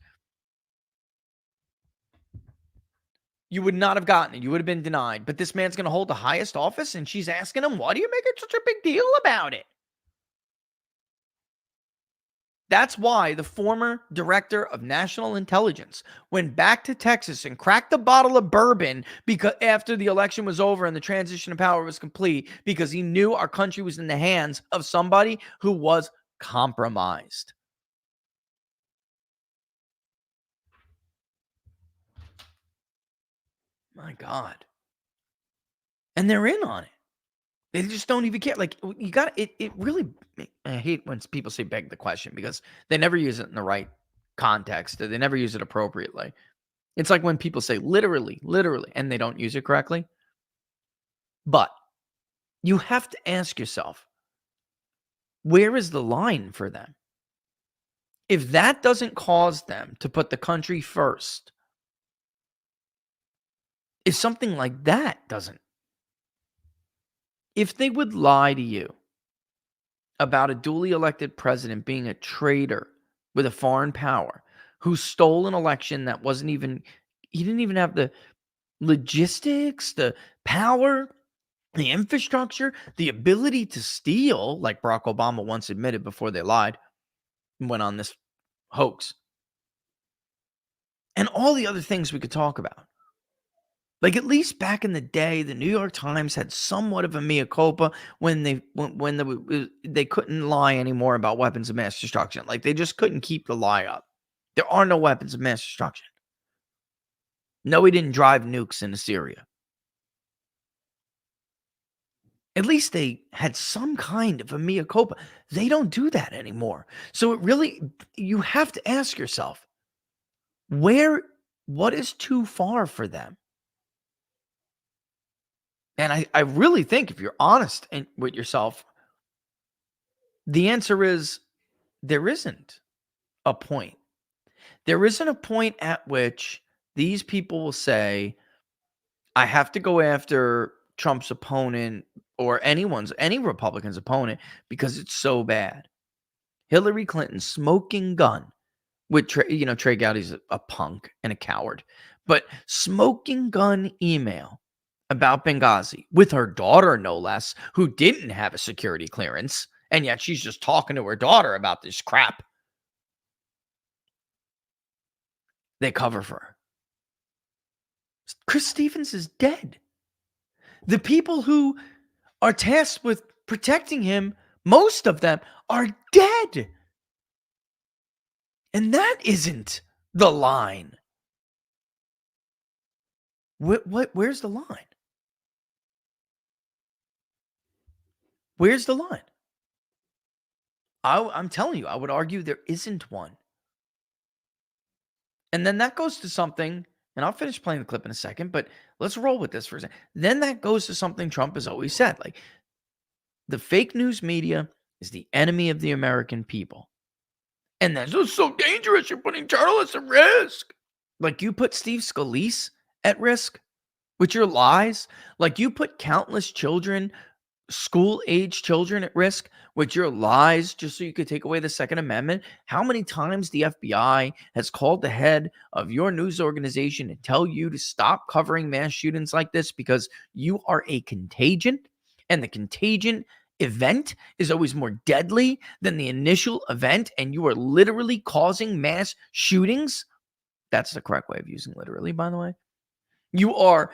You would not have gotten it. You would have been denied. But this man's going to hold the highest office, and she's asking him, why do you make it such a big deal about it? That's why the former director of national intelligence went back to Texas and cracked a bottle of bourbon because after the election was over and the transition of power was complete, because he knew our country was in the hands of somebody who was compromised. My God. And they're in on it. They just don't even care. Like, you got it really, I hate when people say beg the question because they never use it in the right context. They never use it appropriately. It's like when people say literally, and they don't use it correctly. But you have to ask yourself, where is the line for them? If that doesn't cause them to put the country first, if something like that doesn't, if they would lie to you about a duly elected president being a traitor with a foreign power who stole an election that he didn't even have the logistics, the power, the infrastructure, the ability to steal, like Barack Obama once admitted before they lied and went on this hoax, and all the other things we could talk about. Like, at least back in the day, the New York Times had somewhat of a mea culpa when they couldn't lie anymore about weapons of mass destruction. Like, they just couldn't keep the lie up. There are no weapons of mass destruction. No, we didn't drive nukes into Syria. At least they had some kind of a mea culpa. They don't do that anymore. So you have to ask yourself, what is too far for them? And I really think if you're honest with yourself, the answer is there isn't a point. There isn't a point at which these people will say, I have to go after Trump's opponent or any Republican's opponent because it's so bad. Hillary Clinton's smoking gun with Trey Gowdy's a punk and a coward, but smoking gun email about Benghazi with her daughter, no less, who didn't have a security clearance, and yet she's just talking to her daughter about this crap. They cover for her. Chris Stevens is dead. The people who are tasked with protecting him, most of them are dead. And that isn't the line. Where's the line? Where's the line? I'm telling you, I would argue there isn't one. And then that goes to something, and I'll finish playing the clip in a second, but let's roll with this for a second. Then that goes to something Trump has always said, like the fake news media is the enemy of the American people. And that's just so dangerous. You're putting journalists at risk. Like you put Steve Scalise at risk with your lies. Like you put countless children, school-age children at risk with your lies just so you could take away the Second Amendment. How many times the FBI has called the head of your news organization to tell you to stop covering mass shootings like this because you are a contagion, and the contagion event is always more deadly than the initial event, and you are literally causing mass shootings. That's the correct way of using literally, by the way. You are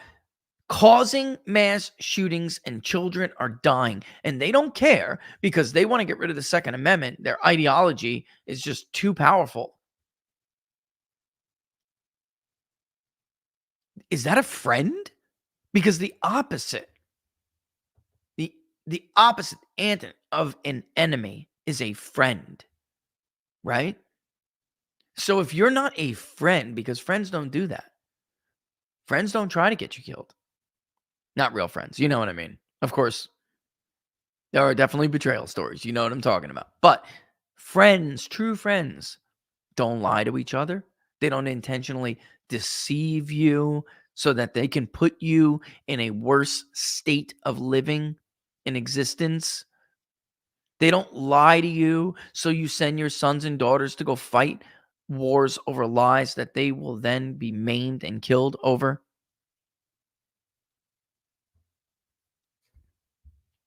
causing mass shootings and children are dying, and they don't care because they want to get rid of the Second Amendment. Their ideology is just too powerful. Is that a friend? Because the opposite, the opposite antonym of an enemy is a friend, right? So if you're not a friend, because friends don't do that. Friends don't try to get you killed. Not real friends. You know what I mean? Of course, there are definitely betrayal stories. You know what I'm talking about. But friends, true friends, don't lie to each other. They don't intentionally deceive you so that they can put you in a worse state of living in existence. They don't lie to you so you send your sons and daughters to go fight wars over lies that they will then be maimed and killed over.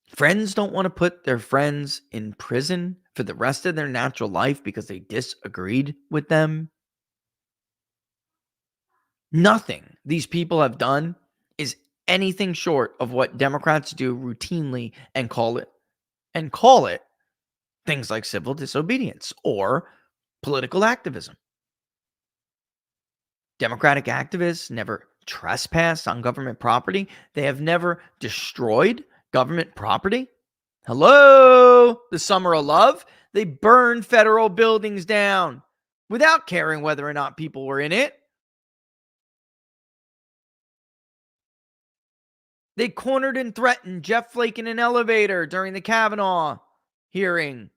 Friends don't want to put their friends in prison for the rest of their natural life because they disagreed with them. Nothing these people have done is anything short of what Democrats do routinely and call it things like civil disobedience or political activism. Democratic activists never trespass on government property. They have never destroyed government property. Hello, the summer of love. They burned federal buildings down without caring whether or not people were in it. They cornered and threatened Jeff Flake in an elevator during the Kavanaugh hearing.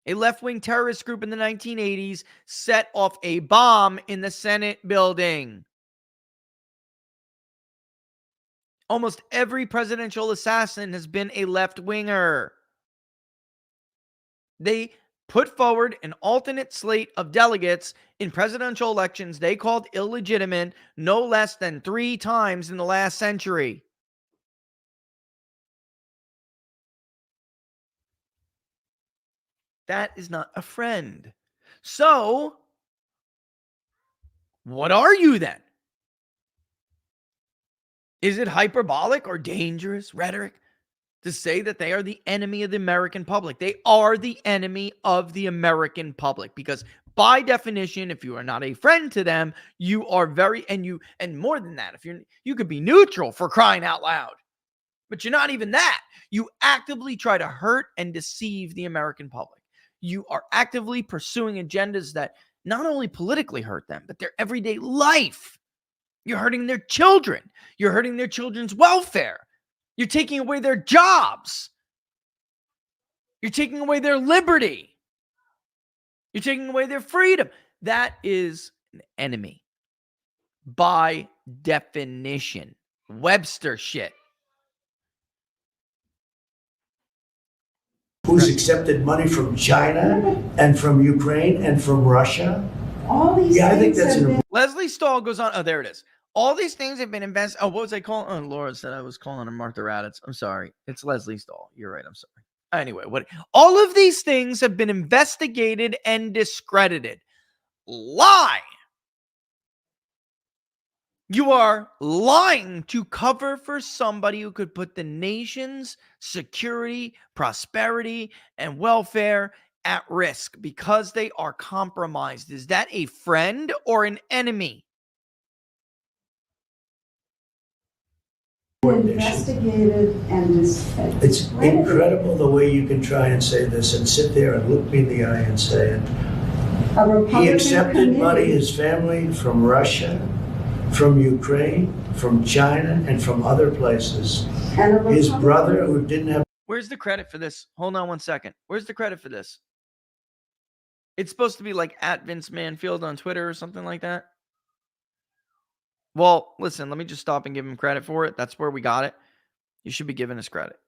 A left-wing terrorist group in the 1980s set off a bomb in the Senate building. Almost every presidential assassin has been a left-winger. They put forward an alternate slate of delegates in presidential elections they called illegitimate no less than 3 times in the last century. That is not a friend. So, what are you then? Is it hyperbolic or dangerous rhetoric to say that they are the enemy of the American public? They are the enemy of the American public because by definition, if you are not a friend to them, you are and more than that, you could be neutral for crying out loud, but you're not even that. You actively try to hurt and deceive the American public. You are actively pursuing agendas that not only politically hurt them, but their everyday life. You're hurting their children. You're hurting their children's welfare. You're taking away their jobs. You're taking away their liberty. You're taking away their freedom. That is an enemy by definition. Webster shit. Who's accepted money from China and from Ukraine and from Russia? All these Yeah, I think things that's have an been Leslie Stahl goes on. Oh, there it is. All these things have been invested. Oh, what was I calling? Oh, Laura said I was calling her Martha Raddatz. I'm sorry. It's Leslie Stahl. You're right. I'm sorry. Anyway, what? All of these things have been investigated and discredited. Lie. You are lying to cover for somebody who could put the nation's security, prosperity, and welfare at risk because they are compromised. Is that a friend or an enemy? investigated and It's incredible the way you can try and say this and sit there and look me in the eye and say it. A Republican He accepted money, committee. his family, from Russia, from Ukraine, from China, and from other places. And a His Republican- brother, who didn't have Where's the credit for this? Hold on one second. Where's the credit for this? It's supposed to be like at Vince Manfield on Twitter or something like that. Well, listen, let me just stop and give him credit for it. That's where we got it. You should be giving us credit.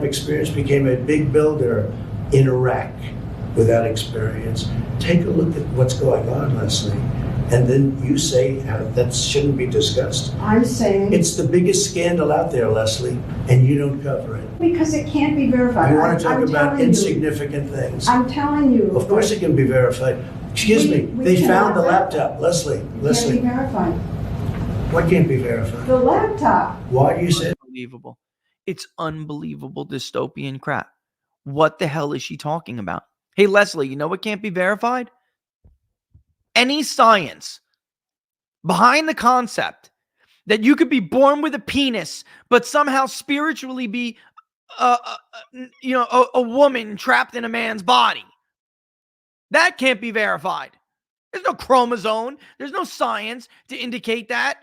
experience, became a big builder in Iraq without experience. Take a look at what's going on, Leslie, and then you say how that shouldn't be discussed. I'm saying, It's the biggest scandal out there, Leslie, and you don't cover it. because it can't be verified. You want to talk I'm about telling you. insignificant things. I'm telling you. Of course it can be verified. Excuse me, We they cannot found the verify. laptop. Leslie, It can't be Leslie, verified. what can't be verified? The laptop. Why do you say Unbelievable. It's unbelievable dystopian crap. What the hell is she talking about? Hey, Leslie, you know what can't be verified? Any science behind the concept that you could be born with a penis, but somehow spiritually be, a woman trapped in a man's body. That can't be verified. There's no chromosome. There's no science to indicate that.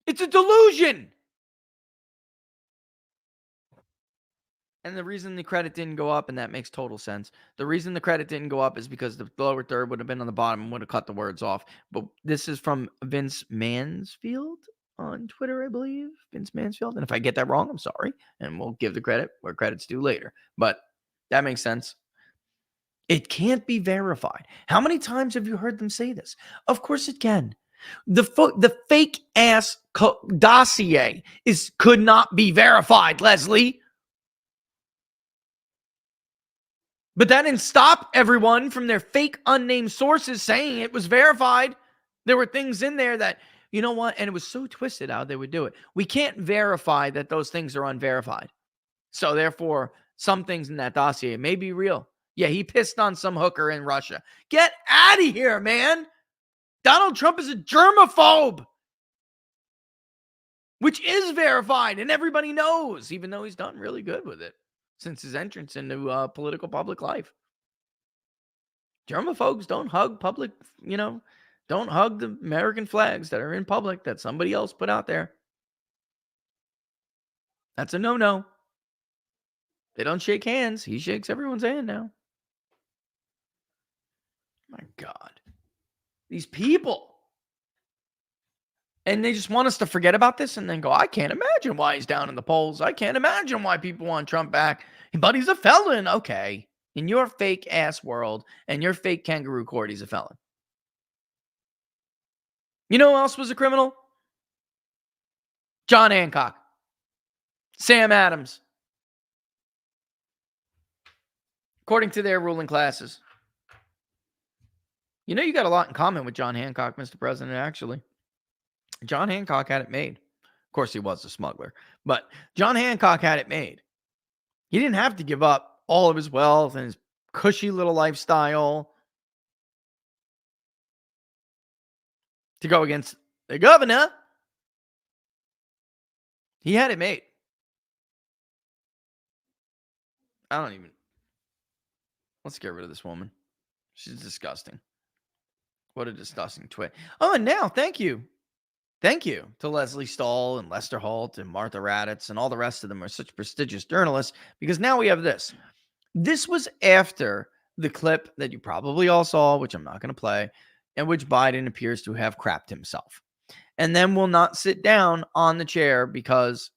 It's a delusion. And the reason the credit didn't go up, and that makes total sense, the reason the credit didn't go up is because the lower third would have been on the bottom and would have cut the words off. But this is from Vince Mansfield on Twitter, I believe. Vince Mansfield. And if I get that wrong, I'm sorry. And we'll give the credit where credit's due later. But that makes sense. It can't be verified. How many times have you heard them say this? Of course it can. The fake ass dossier could not be verified, Leslie. But that didn't stop everyone from their fake unnamed sources saying it was verified. There were things in there that, you know what? And it was so twisted how they would do it. We can't verify that those things are unverified. So therefore, some things in that dossier may be real. Yeah, he pissed on some hooker in Russia. Get out of here, man. Donald Trump is a germaphobe, which is verified and everybody knows, even though he's done really good with it since his entrance into political public life. Germaphobes don't hug public, don't hug the American flags that are in public that somebody else put out there. That's a no-no. They don't shake hands. He shakes everyone's hand now. My God. These people. And they just want us to forget about this and then go, I can't imagine why he's down in the polls. I can't imagine why people want Trump back. But he's a felon. Okay. In your fake ass world and your fake kangaroo court, he's a felon. You know who else was a criminal? John Hancock. Sam Adams. According to their ruling classes. You know, you got a lot in common with John Hancock, Mr. President, actually. John Hancock had it made. Of course, he was a smuggler, but John Hancock had it made. He didn't have to give up all of his wealth and his cushy little lifestyle to go against the governor. He had it made. Let's get rid of this woman. She's disgusting. What a disgusting twit. Oh, and now, thank you. Thank you to Leslie Stahl and Lester Holt and Martha Raddatz and all the rest of them are such prestigious journalists, because now we have this. This was after the clip that you probably all saw, which I'm not going to play, in which Biden appears to have crapped himself and then will not sit down on the chair because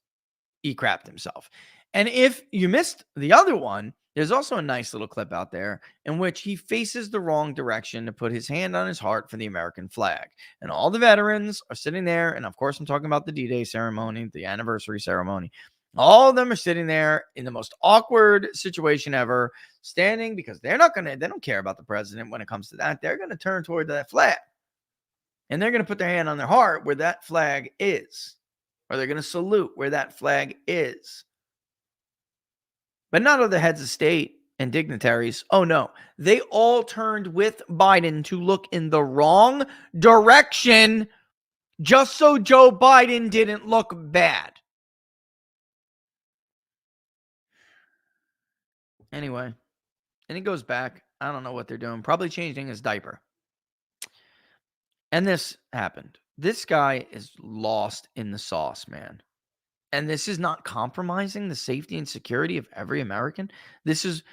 he crapped himself. And if you missed the other one, there's also a nice little clip out there in which he faces the wrong direction to put his hand on his heart for the American flag. And all the veterans are sitting there. And of course, I'm talking about the D-Day ceremony, the anniversary ceremony. All of them are sitting there in the most awkward situation ever, standing because they don't care about the president when it comes to that. They're going to turn toward that flag. And they're going to put their hand on their heart where that flag is. Or they're going to salute where that flag is. But not other heads of state and dignitaries. Oh, no. They all turned with Biden to look in the wrong direction just so Joe Biden didn't look bad. Anyway, and he goes back. I don't know what they're doing. Probably changing his diaper. And this happened. This guy is lost in the sauce, man. And this is not compromising the safety and security of every American. This is,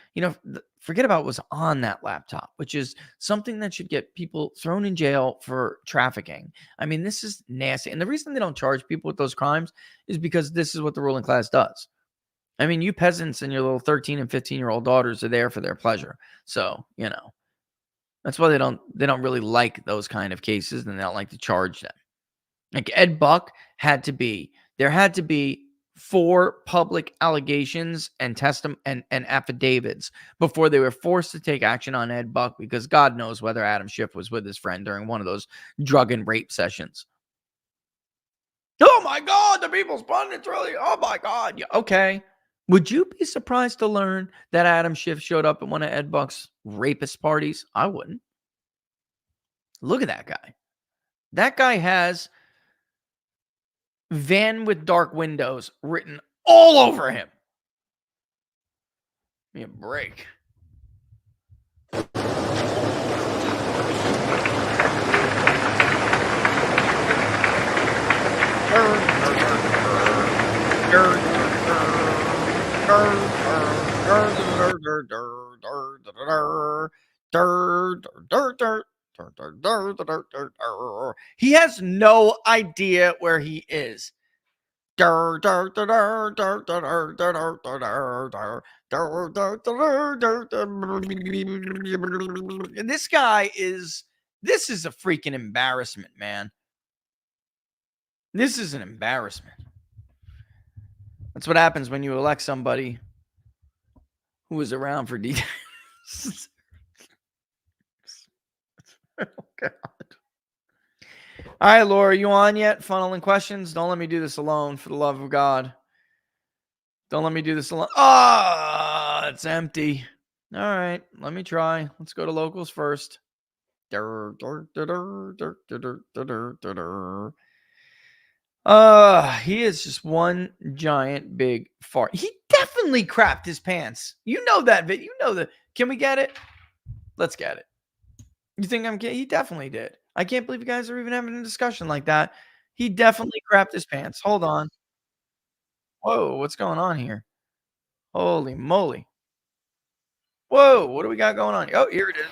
forget about what's on that laptop, which is something that should get people thrown in jail for trafficking. I mean, this is nasty. And the reason they don't charge people with those crimes is because this is what the ruling class does. I mean, you peasants and your little 13 and 15-year-old daughters are there for their pleasure. So, that's why they don't really like those kind of cases, and they don't like to charge them. Like Ed Buck there had to be 4 public allegations and and affidavits before they were forced to take action on Ed Buck, because God knows whether Adam Schiff was with his friend during one of those drug and rape sessions. Oh my God, the People's Pundit really, oh my God. Yeah, okay. Would you be surprised to learn that Adam Schiff showed up at one of Ed Buck's rapist parties? I wouldn't. Look at that guy. That guy has "van with dark windows" written all over him. Give me a break. He has no idea where he is. And this is a freaking embarrassment, man. This is an embarrassment. That's what happens when you elect somebody who was around for decades. Oh, God. All right, Laura, you on yet? Funneling questions? Don't let me do this alone, for the love of God. Don't let me do this alone. Ah, it's empty. All right, let me try. Let's go to locals first. He is just one giant big fart. He definitely crapped his pants. You know that, but can we get it? Let's get it. You think I'm kidding? He definitely did. I can't believe you guys are even having a discussion like that. He definitely crapped his pants. Hold on. Whoa, what's going on here? Holy moly. Whoa, what do we got going on? Oh, here it is.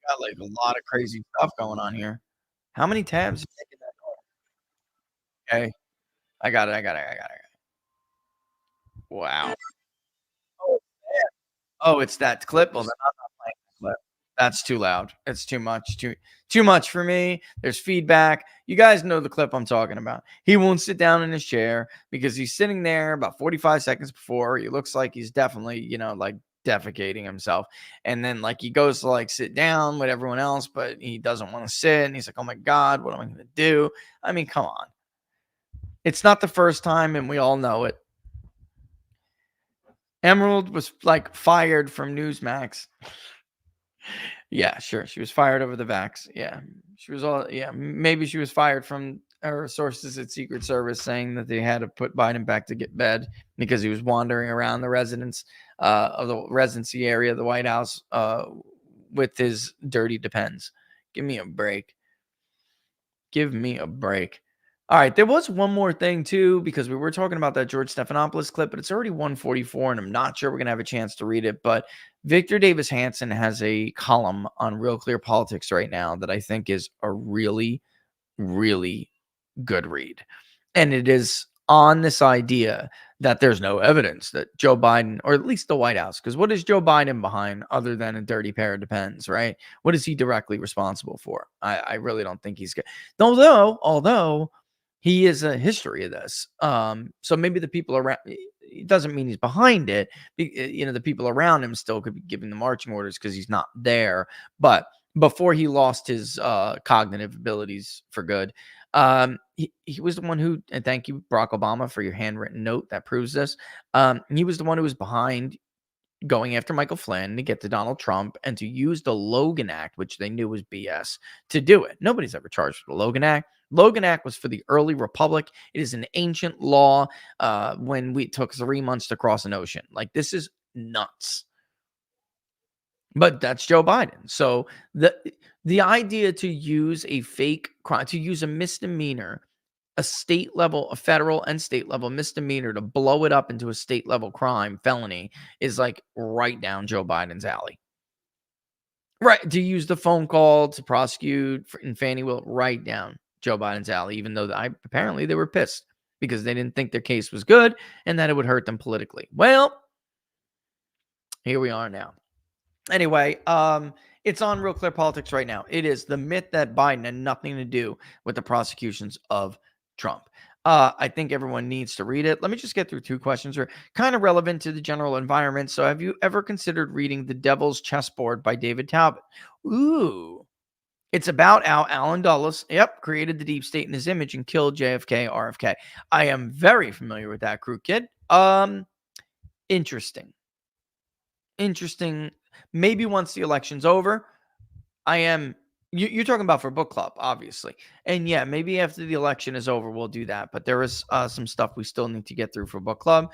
Got like a lot of crazy stuff going on here. How many tabs? Okay. I got it. Wow. Oh, yeah. Oh, it's that clip. Well, then I'm not playing the clip. That's too loud. It's too much. Too much for me. There's feedback. You guys know the clip I'm talking about. He won't sit down in his chair because he's sitting there about 45 seconds before. He looks like he's definitely, like defecating himself. And then he goes to sit down with everyone else, but he doesn't want to sit. And he's like, oh my God, what am I going to do? I mean, come on. It's not the first time, and we all know it. Emerald was fired from Newsmax. Yeah, sure. She was fired over the vax. Yeah. Maybe she was fired from her sources at Secret Service saying that they had to put Biden back to get bed because he was wandering around the residency area of the White House with his dirty depends. Give me a break. Give me a break. All right, there was one more thing too, because we were talking about that George Stephanopoulos clip, but it's already 1:44, and I'm not sure we're gonna have a chance to read it. But Victor Davis Hanson has a column on Real Clear Politics right now that I think is a really, really good read. And it is on this idea that there's no evidence that Joe Biden, or at least the White House, because what is Joe Biden behind other than a dirty pair of depends, right? What is he directly responsible for? I really don't think he's good. Although he is a history of this. So maybe the people around, it doesn't mean he's behind it. The people around him still could be giving the marching orders because he's not there. But before he lost his cognitive abilities for good, he was the one who, and thank you, Barack Obama, for your handwritten note that proves this. He was the one who was behind going after Michael Flynn to get to Donald Trump and to use the Logan Act, which they knew was BS, to do it. Nobody's ever charged with the Logan Act. Logan Act was for the early republic. It is an ancient law when we took 3 months to cross an ocean. Like, this is nuts. But that's Joe Biden. So the idea to use a fake crime, to use a misdemeanor, a state level, a federal and state level misdemeanor to blow it up into a state level crime, felony, is like right down Joe Biden's alley. Right. To use the phone call to prosecute in Fannie Will, right down Joe Biden's alley, even though apparently they were pissed because they didn't think their case was good and that it would hurt them politically. Well, here we are now. Anyway, it's on Real Clear Politics right now. It is the myth that Biden had nothing to do with the prosecutions of Trump. I think everyone needs to read it. Let me just get through 2 questions that are kind of relevant to the general environment. So have you ever considered reading The Devil's Chessboard by David Talbot? Ooh. It's about how Alan Dulles, created the deep state in his image and killed JFK, RFK. I am very familiar with that crew, kid. Interesting. Maybe once the election's over, you're talking about for book club, obviously. And yeah, maybe after the election is over, we'll do that. But there is some stuff we still need to get through for book club.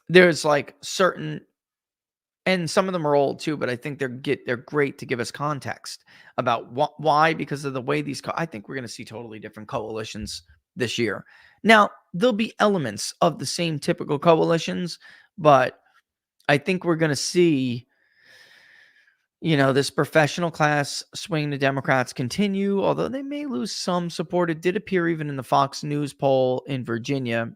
There's like certain, and some of them are old too, but I think they're great to give us context about why, because of the way I think we're going to see totally different coalitions this year. Now, there'll be elements of the same typical coalitions, but I think we're going to see, this professional class swing to Democrats continue, although they may lose some support. It did appear even in the Fox News poll in Virginia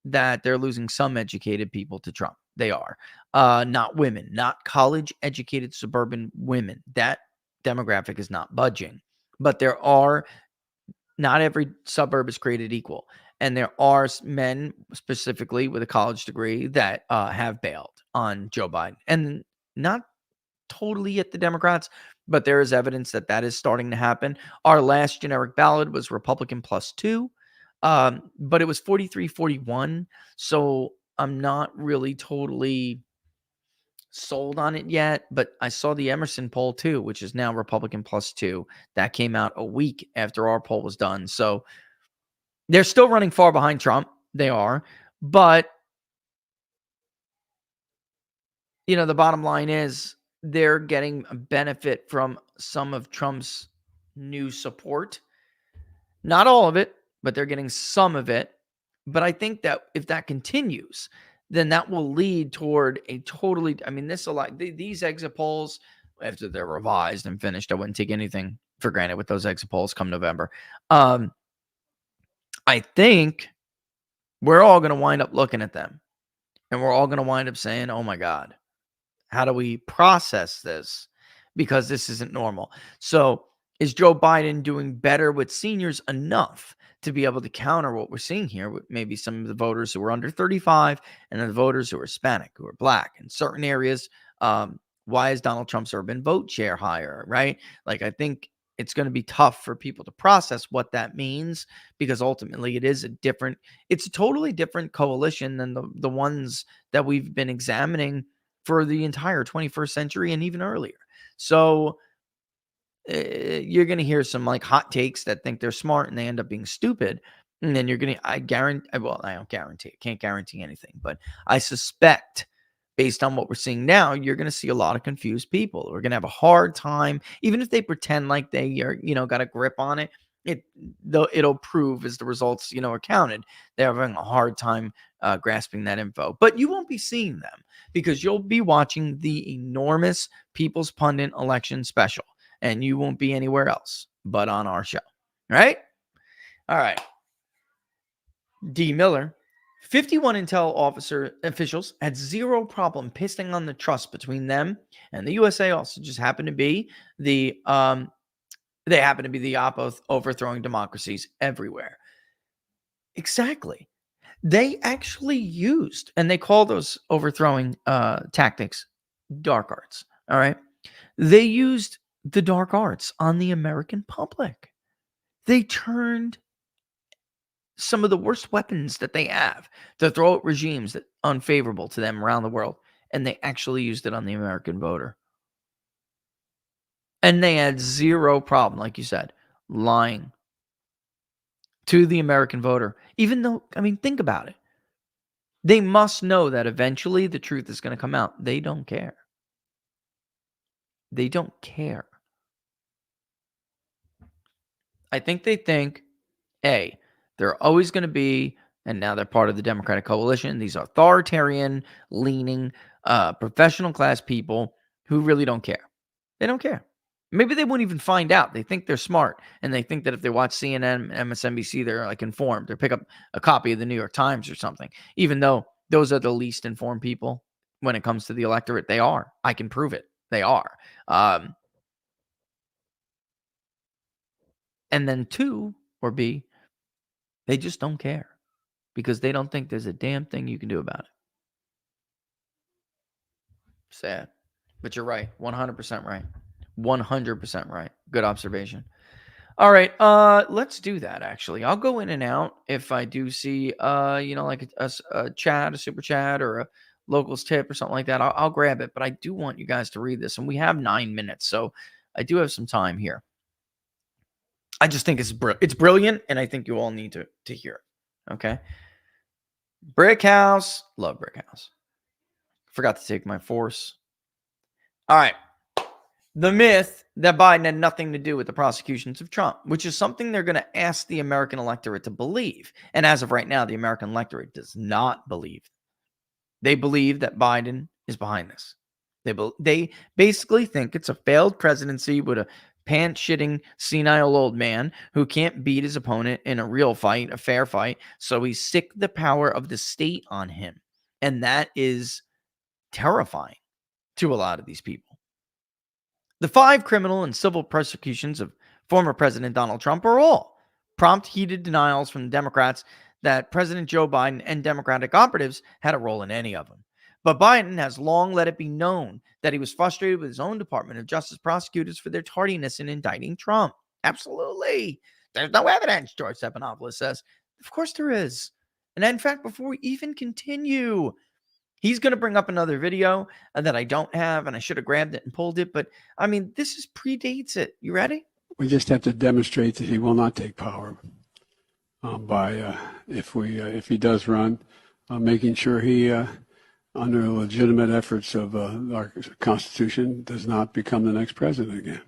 that they're losing some educated people to Trump. They are. Not women, not college-educated suburban women. That demographic is not budging. But not every suburb is created equal. And there are men specifically with a college degree that have bailed on Joe Biden. And not totally at the Democrats, but there is evidence that is starting to happen. Our last generic ballot was Republican +2, but it was 43-41. So I'm not really totally sold on it yet, but I saw the Emerson poll too, which is now Republican +2. That came out a week after our poll was done. So they're still running far behind Trump. They are. But, the bottom line is they're getting a benefit from some of Trump's new support. Not all of it, but they're getting some of it. But I think that if that continues, then that will lead toward a totally, these exit polls, after they're revised and finished, I wouldn't take anything for granted with those exit polls come November. I think we're all going to wind up looking at them and we're all going to wind up saying, oh my God, how do we process this? Because this isn't normal. So is Joe Biden doing better with seniors enough to be able to counter what we're seeing here with maybe some of the voters who are under 35 and the voters who are Hispanic, who are Black in certain areas? Why is Donald Trump's urban vote share higher, right? Like, I think it's going to be tough for people to process what that means, because ultimately it's a totally different coalition than the ones that we've been examining for the entire 21st century and even earlier. So you're going to hear some like hot takes that think they're smart and they end up being stupid. And then I don't guarantee, I can't guarantee anything, but I suspect based on what we're seeing now, you're going to see a lot of confused people. We're going to have a hard time, even if they pretend like they are, got a grip on it. It'll prove as the results, are counted. They're having a hard time grasping that info. But you won't be seeing them because you'll be watching the enormous People's Pundit election special, and you won't be anywhere else but on our show. Right? All right. D. Miller. 51 intel officials had zero problem pissing on the trust between them and the USA. Also just happened to be the overthrowing democracies everywhere. Exactly. They actually used, and they call those overthrowing tactics dark arts. All right. They used the dark arts on the American public. They turned some of the worst weapons that they have to throw at regimes that unfavorable to them around the world, and they actually used it on the American voter. And they had zero problem, like you said, lying to the American voter. Even though, think about it. They must know that eventually the truth is going to come out. They don't care. They don't care. I think they think, A, they're always going to be, and now they're part of the Democratic coalition, these authoritarian leaning, professional class people who really don't care. They don't care. Maybe they won't even find out. They think they're smart, and they think that if they watch CNN, MSNBC, they're like informed, or pick up a copy of the New York Times or something, even though those are the least informed people when it comes to the electorate. They are. I can prove it. They are. And then two, or B, they just don't care because they don't think there's a damn thing you can do about it. Sad. But you're right. 100% right. 100% right. Good observation. All right. Let's do that, actually. I'll go in and out if I do see, like a chat, a super chat, or a locals tip or something like that. I'll grab it. But I do want you guys to read this. And we have 9 minutes. So I do have some time here. I just think it's brilliant, and I think you all need to hear it. Okay. Brick House. Love Brick House. Forgot to take my force. All right. The myth that Biden had nothing to do with the prosecutions of Trump, which is something they're going to ask the American electorate to believe. And as of right now, the American electorate does not believe. They believe that Biden is behind this. They basically think it's a failed presidency with a pants-shitting, senile old man who can't beat his opponent in a real fight, a fair fight. So he sicked the power of the state on him. And that is terrifying to a lot of these people. The 5 criminal and civil prosecutions of former President Donald Trump are all prompt, heated denials from the Democrats that President Joe Biden and Democratic operatives had a role in any of them. But Biden has long let it be known that he was frustrated with his own Department of Justice prosecutors for their tardiness in indicting Trump. Absolutely. There's no evidence, George Stephanopoulos says. Of course there is. And in fact, before we even continue, he's going to bring up another video that I don't have, and I should have grabbed it and pulled it. But, this predates it. You ready? We just have to demonstrate that he will not take power by, if he does run, making sure he, under legitimate efforts of our Constitution, does not become the next president again.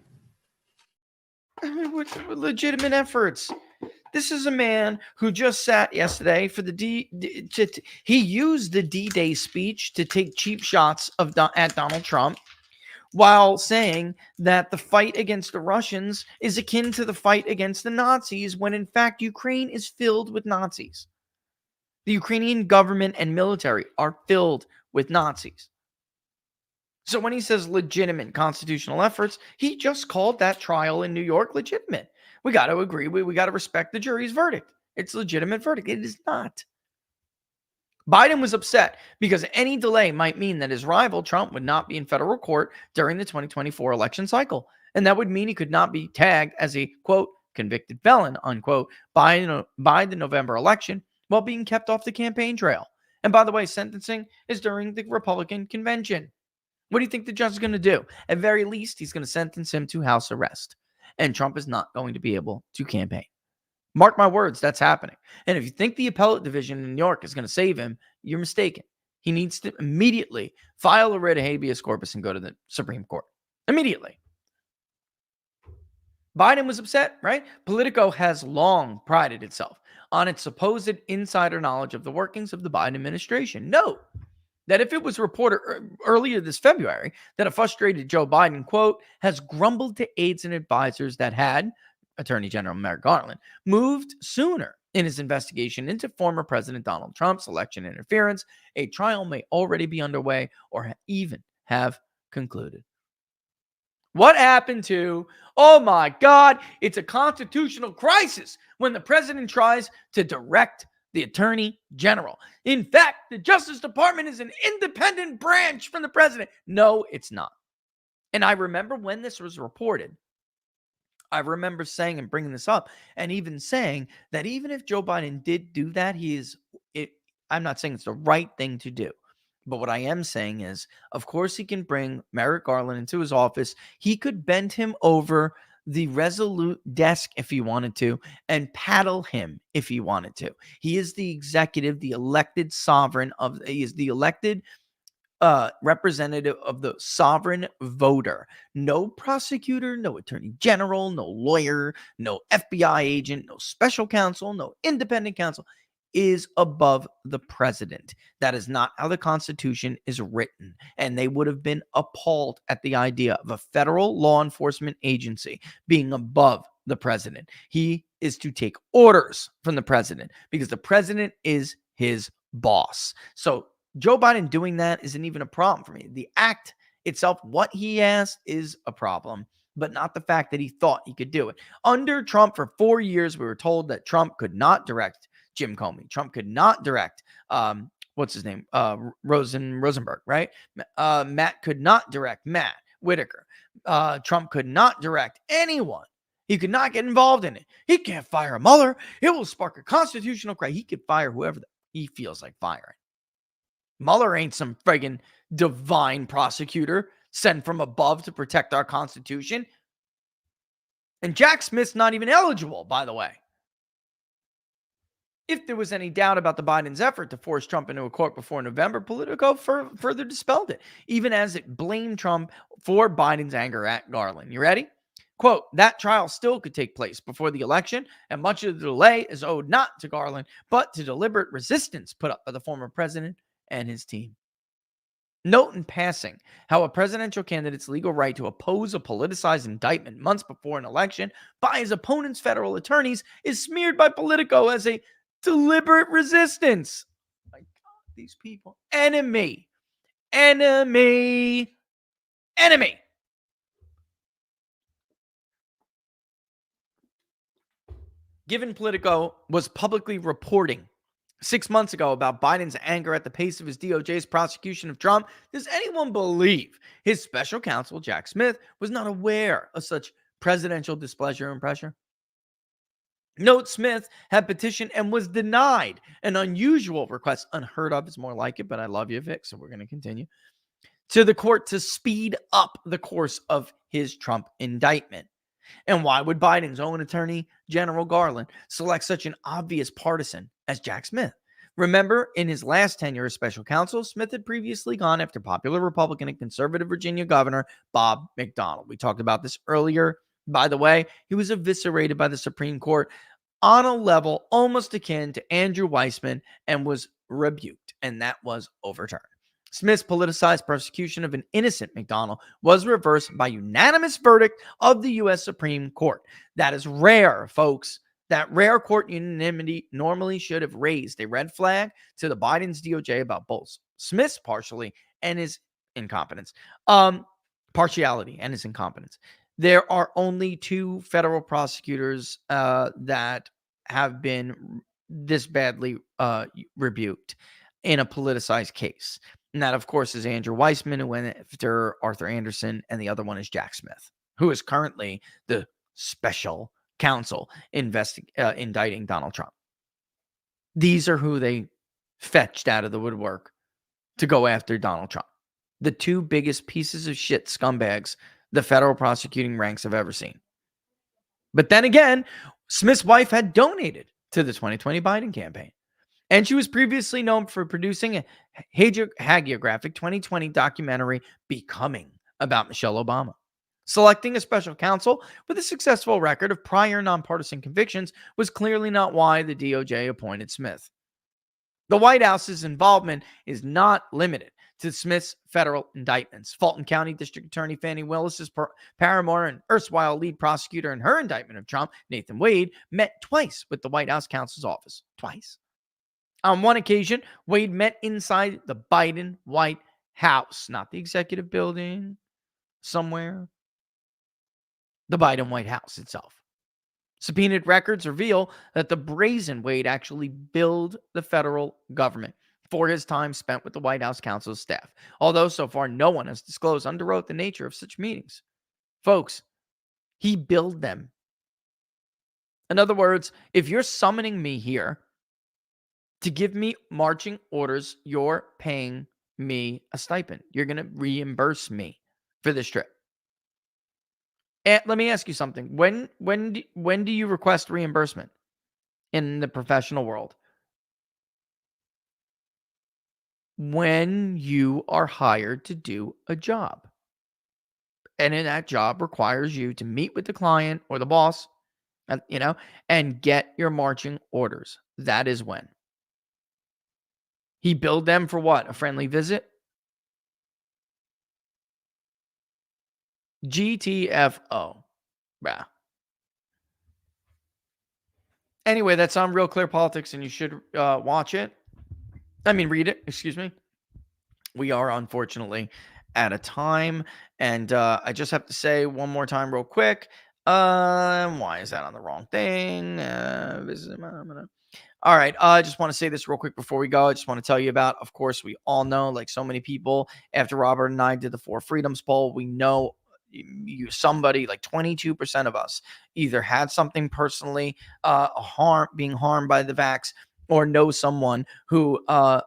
What legitimate efforts? This is a man who just sat yesterday for the he used the D-Day speech to take cheap shots at Donald Trump while saying that the fight against the Russians is akin to the fight against the Nazis, when in fact Ukraine is filled with Nazis. The Ukrainian government and military are filled with Nazis. So when he says legitimate constitutional efforts, he just called that trial in New York legitimate. We got to agree. We got to respect the jury's verdict. It's a legitimate verdict. It is not. Biden was upset because any delay might mean that his rival, Trump, would not be in federal court during the 2024 election cycle. And that would mean he could not be tagged as a, quote, convicted felon, unquote, by the November election while being kept off the campaign trail. And by the way, sentencing is during the Republican convention. What do you think the judge is going to do? At very least, he's going to sentence him to house arrest. And Trump is not going to be able to campaign. Mark my words, that's happening. And if you think the appellate division in New York is going to save him, you're mistaken. He needs to immediately file a writ of habeas corpus and go to the Supreme Court. Immediately. Biden was upset, right? Politico has long prided itself on its supposed insider knowledge of the workings of the Biden administration. Note that if it was reported earlier this February that a frustrated Joe Biden, quote, has grumbled to aides and advisors that had, Attorney General Merrick Garland, moved sooner in his investigation into former President Donald Trump's election interference, a trial may already be underway or even have concluded. What happened to, oh my God, it's a constitutional crisis when the president tries to direct the attorney general. In fact, the Justice Department is an independent branch from the president. No, it's not. And I remember when this was reported, I remember saying and bringing this up and even saying that even if Joe Biden did do that, I'm not saying it's the right thing to do. But what I am saying is, of course, he can bring Merrick Garland into his office. He could bend him over the Resolute desk if he wanted to and paddle him if he wanted to. He is the executive, the elected sovereign he is the elected representative of the sovereign voter. No prosecutor, no attorney general, no lawyer, no FBI agent, no special counsel, no independent counsel is above the president. That is not how the Constitution is written. And they would have been appalled at the idea of a federal law enforcement agency being above the president. He is to take orders from the president because the president is his boss. So Joe Biden doing that isn't even a problem for me. The act itself, what he asked, is a problem, but not the fact that he thought he could do it. Under Trump, for 4 years, we were told that Trump could not direct Jim Comey. Trump could not direct, what's his name? Rosenberg, right? Matt could not direct Matt Whitaker. Trump could not direct anyone. He could not get involved in it. He can't fire Mueller. It will spark a constitutional crisis. He could fire whoever he feels like firing. Mueller ain't some friggin' divine prosecutor sent from above to protect our Constitution. And Jack Smith's not even eligible, by the way. If there was any doubt about the Biden's effort to force Trump into a court before November, Politico further dispelled it, even as it blamed Trump for Biden's anger at Garland. You ready? Quote, that trial still could take place before the election, and much of the delay is owed not to Garland, but to deliberate resistance put up by the former president and his team. Note in passing how a presidential candidate's legal right to oppose a politicized indictment months before an election by his opponent's federal attorneys is smeared by Politico as a deliberate resistance. My God, these people. Enemy. Given Politico was publicly reporting 6 months ago about Biden's anger at the pace of his DOJ's prosecution of Trump, does anyone believe his special counsel, Jack Smith, was not aware of such presidential displeasure and pressure? Note Smith had petitioned and was denied an unusual request, unheard of is more like it, but I love you, Vic, so we're going to continue, to the court to speed up the course of his Trump indictment. And why would Biden's own attorney general Garland select such an obvious partisan as Jack Smith? Remember, in his last tenure as special counsel, Smith had previously gone after popular Republican and conservative Virginia Governor Bob McDonnell. We talked about this earlier. By the way, he was eviscerated by the Supreme Court on a level almost akin to Andrew Weissman and was rebuked, and that was overturned. Smith's politicized prosecution of an innocent McDonnell was reversed by unanimous verdict of the U.S. Supreme Court. That is rare, folks. That rare court unanimity normally should have raised a red flag to the Biden's DOJ about both Smith's partiality and his incompetence. There are only 2 federal prosecutors that have been this badly rebuked in a politicized case. And that, of course, is Andrew Weissman, who went after Arthur Anderson, and the other one is Jack Smith, who is currently the special counsel indicting Donald Trump. These are who they fetched out of the woodwork to go after Donald Trump. The 2 biggest pieces of shit scumbags the federal prosecuting ranks have ever seen. But then again, Smith's wife had donated to the 2020 Biden campaign. And she was previously known for producing a hagiographic 2020 documentary Becoming about Michelle Obama. Selecting a special counsel with a successful record of prior nonpartisan convictions was clearly not why the DOJ appointed Smith. The White House's involvement is not limited to Smith's federal indictments. Fulton County District Attorney Fannie Willis's paramour and erstwhile lead prosecutor in her indictment of Trump, Nathan Wade, met twice with the White House counsel's office. Twice. On one occasion, Wade met inside the Biden White House, not the executive building, somewhere. The Biden White House itself. Subpoenaed records reveal that the brazen Wade actually billed the federal government for his time spent with the White House counsel's staff, although so far no one has disclosed under oath the nature of such meetings. Folks, he billed them. In other words, if you're summoning me here to give me marching orders, you're paying me a stipend. You're going to reimburse me for this trip. And let me ask you something. When do you request reimbursement in the professional world? When you are hired to do a job. And in that job requires you to meet with the client or the boss, and get your marching orders. That is when. He billed them for what? A friendly visit? GTFO. Bah. Anyway, that's on Real Clear Politics, and you should watch it. Read it. Excuse me. We are unfortunately at a time, and I just have to say one more time real quick. Why is that on the wrong thing? All right. I just want to say this real quick before we go. I just want to tell you about, of course, we all know, like so many people, after Robert and I did the 4 Freedoms poll, we know somebody like 22% of us either had something personally being harmed by the vax, or know someone who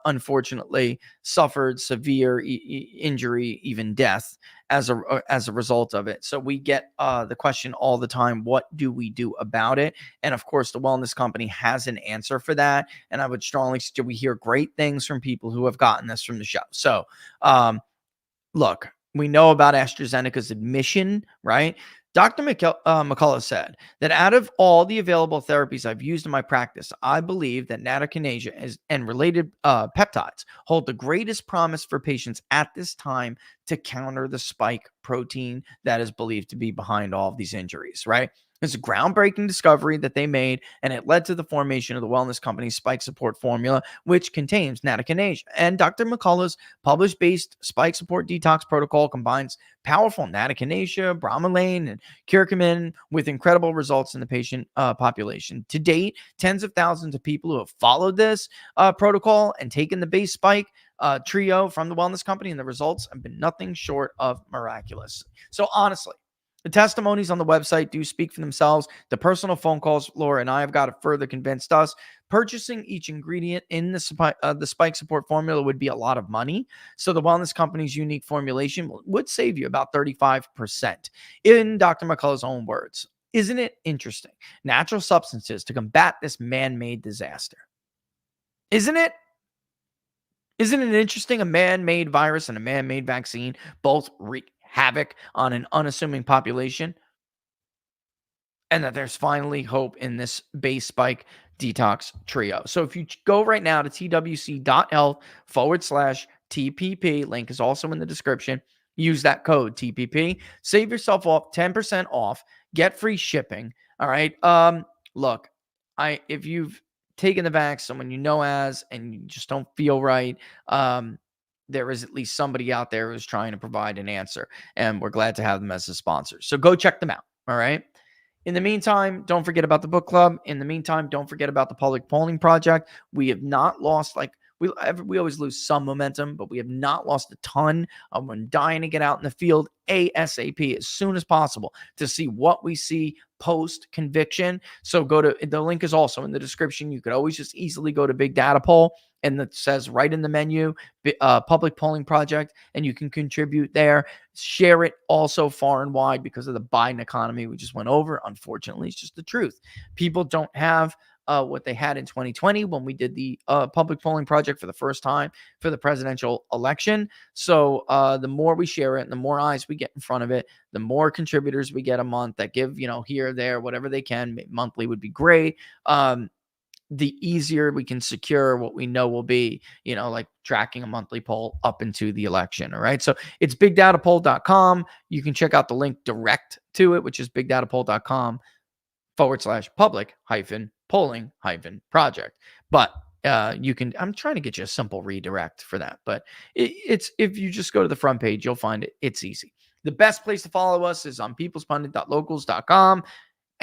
unfortunately suffered severe injury, even death, as a result of it. So we get the question all the time, what do we do about it? And of course, the Wellness Company has an answer for that. And I would strongly suggest, we hear great things from people who have gotten this from the show. So look, we know about AstraZeneca's admission, right? Dr. McCullough said that out of all the available therapies I've used in my practice, I believe that nattokinase and related peptides hold the greatest promise for patients at this time to counter the spike protein that is believed to be behind all of these injuries, right? It's a groundbreaking discovery that they made, and it led to the formation of the Wellness Company's spike support formula, which contains nattokinase. And Dr. McCullough's published-based spike support detox protocol combines powerful nattokinase, bromelain, and curcumin with incredible results in the patient population. To date, tens of thousands of people who have followed this protocol and taken the base spike trio from the Wellness Company, and the results have been nothing short of miraculous. So honestly, the testimonies on the website do speak for themselves. The personal phone calls Laura and I have got to further convinced us purchasing each ingredient in the spike support formula would be a lot of money. So the Wellness Company's unique formulation would save you about 35%. In Dr. McCullough's own words, isn't it interesting? Natural substances to combat this man-made disaster. Isn't it? Isn't it interesting? A man-made virus and a man-made vaccine both wreak havoc on an unassuming population, and that there's finally hope in this base spike detox trio. So if you go right now to twc.health/TPP, link is also in the description, use that code TPP, save yourself off 10% off, get free shipping. All right. Look, if you've taken the vax, someone you know has, and you just don't feel right, there is at least somebody out there who's trying to provide an answer, and we're glad to have them as a sponsor. So go check them out. All right. In the meantime, don't forget about the book club. In the meantime, don't forget about the public polling project. We have not lost, we always lose some momentum, but we have not lost a ton. I'm dying to get out in the field ASAP as soon as possible to see what we see post conviction. So the link is also in the description. You could always just easily go to Big Data Poll, and it says right in the menu, public polling project, and you can contribute there. Share it also far and wide because of the Biden economy we just went over. Unfortunately, it's just the truth. People don't have what they had in 2020 when we did the public polling project for the first time for the presidential election. So the more we share it and the more eyes we get in front of it, the more contributors we get a month that give, here, there, whatever they can. Monthly would be great. The easier we can secure what we know will be, like tracking a monthly poll up into the election. All right. So it's bigdatapoll.com. You can check out the link direct to it, which is bigdatapoll.com/public-polling-project. But I'm trying to get you a simple redirect for that. But it's if you just go to the front page, you'll find it. It's easy. The best place to follow us is on peoplespundit.locals.com.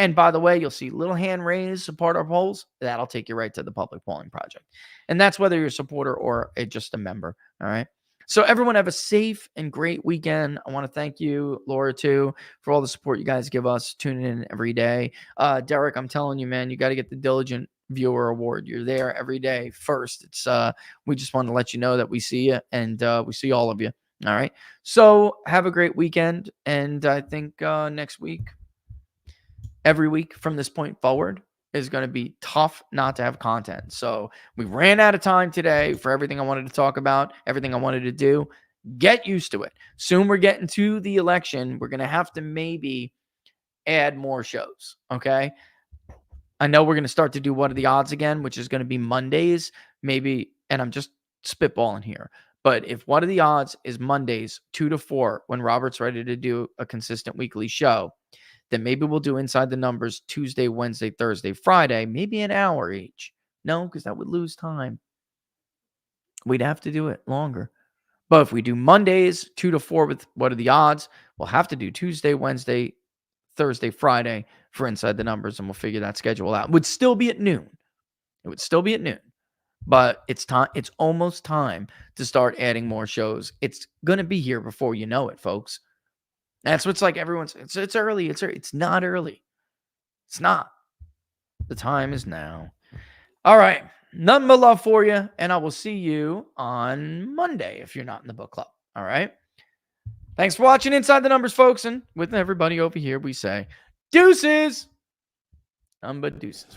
And by the way, you'll see little hand raised support our polls. That'll take you right to the public polling project. And that's whether you're a supporter or just a member. All right. So everyone have a safe and great weekend. I want to thank you, Laura, too, for all the support you guys give us, tuning in every day. Derek, I'm telling you, man, you got to get the Diligent Viewer Award. You're there every day first. It's we just want to let you know that we see you and we see all of you. All right. So have a great weekend. And I think next week, every week from this point forward is going to be tough not to have content. So we ran out of time today for everything I wanted to talk about, everything I wanted to do. Get used to it. Soon we're getting to the election. We're going to have to maybe add more shows. Okay. I know we're going to start to do What Are the Odds again, which is going to be Mondays, maybe. And I'm just spitballing here. But if What Are the Odds is Mondays, 2 to 4, when Robert's ready to do a consistent weekly show, then maybe we'll do Inside the Numbers Tuesday, Wednesday, Thursday, Friday, maybe an hour each. No, because that would lose time. We'd have to do it longer. But if we do Mondays, 2 to 4 with What Are the Odds, we'll have to do Tuesday, Wednesday, Thursday, Friday for Inside the Numbers, and we'll figure that schedule out. It would still be at noon. But it's time. It's almost time to start adding more shows. It's going to be here before you know it, folks. That's what's like everyone's. It's early. It's not early. It's not. The time is now. All right. Nothing but love for you. And I will see you on Monday if you're not in the book club. All right. Thanks for watching Inside the Numbers, folks. And with everybody over here, we say deuces. But deuces.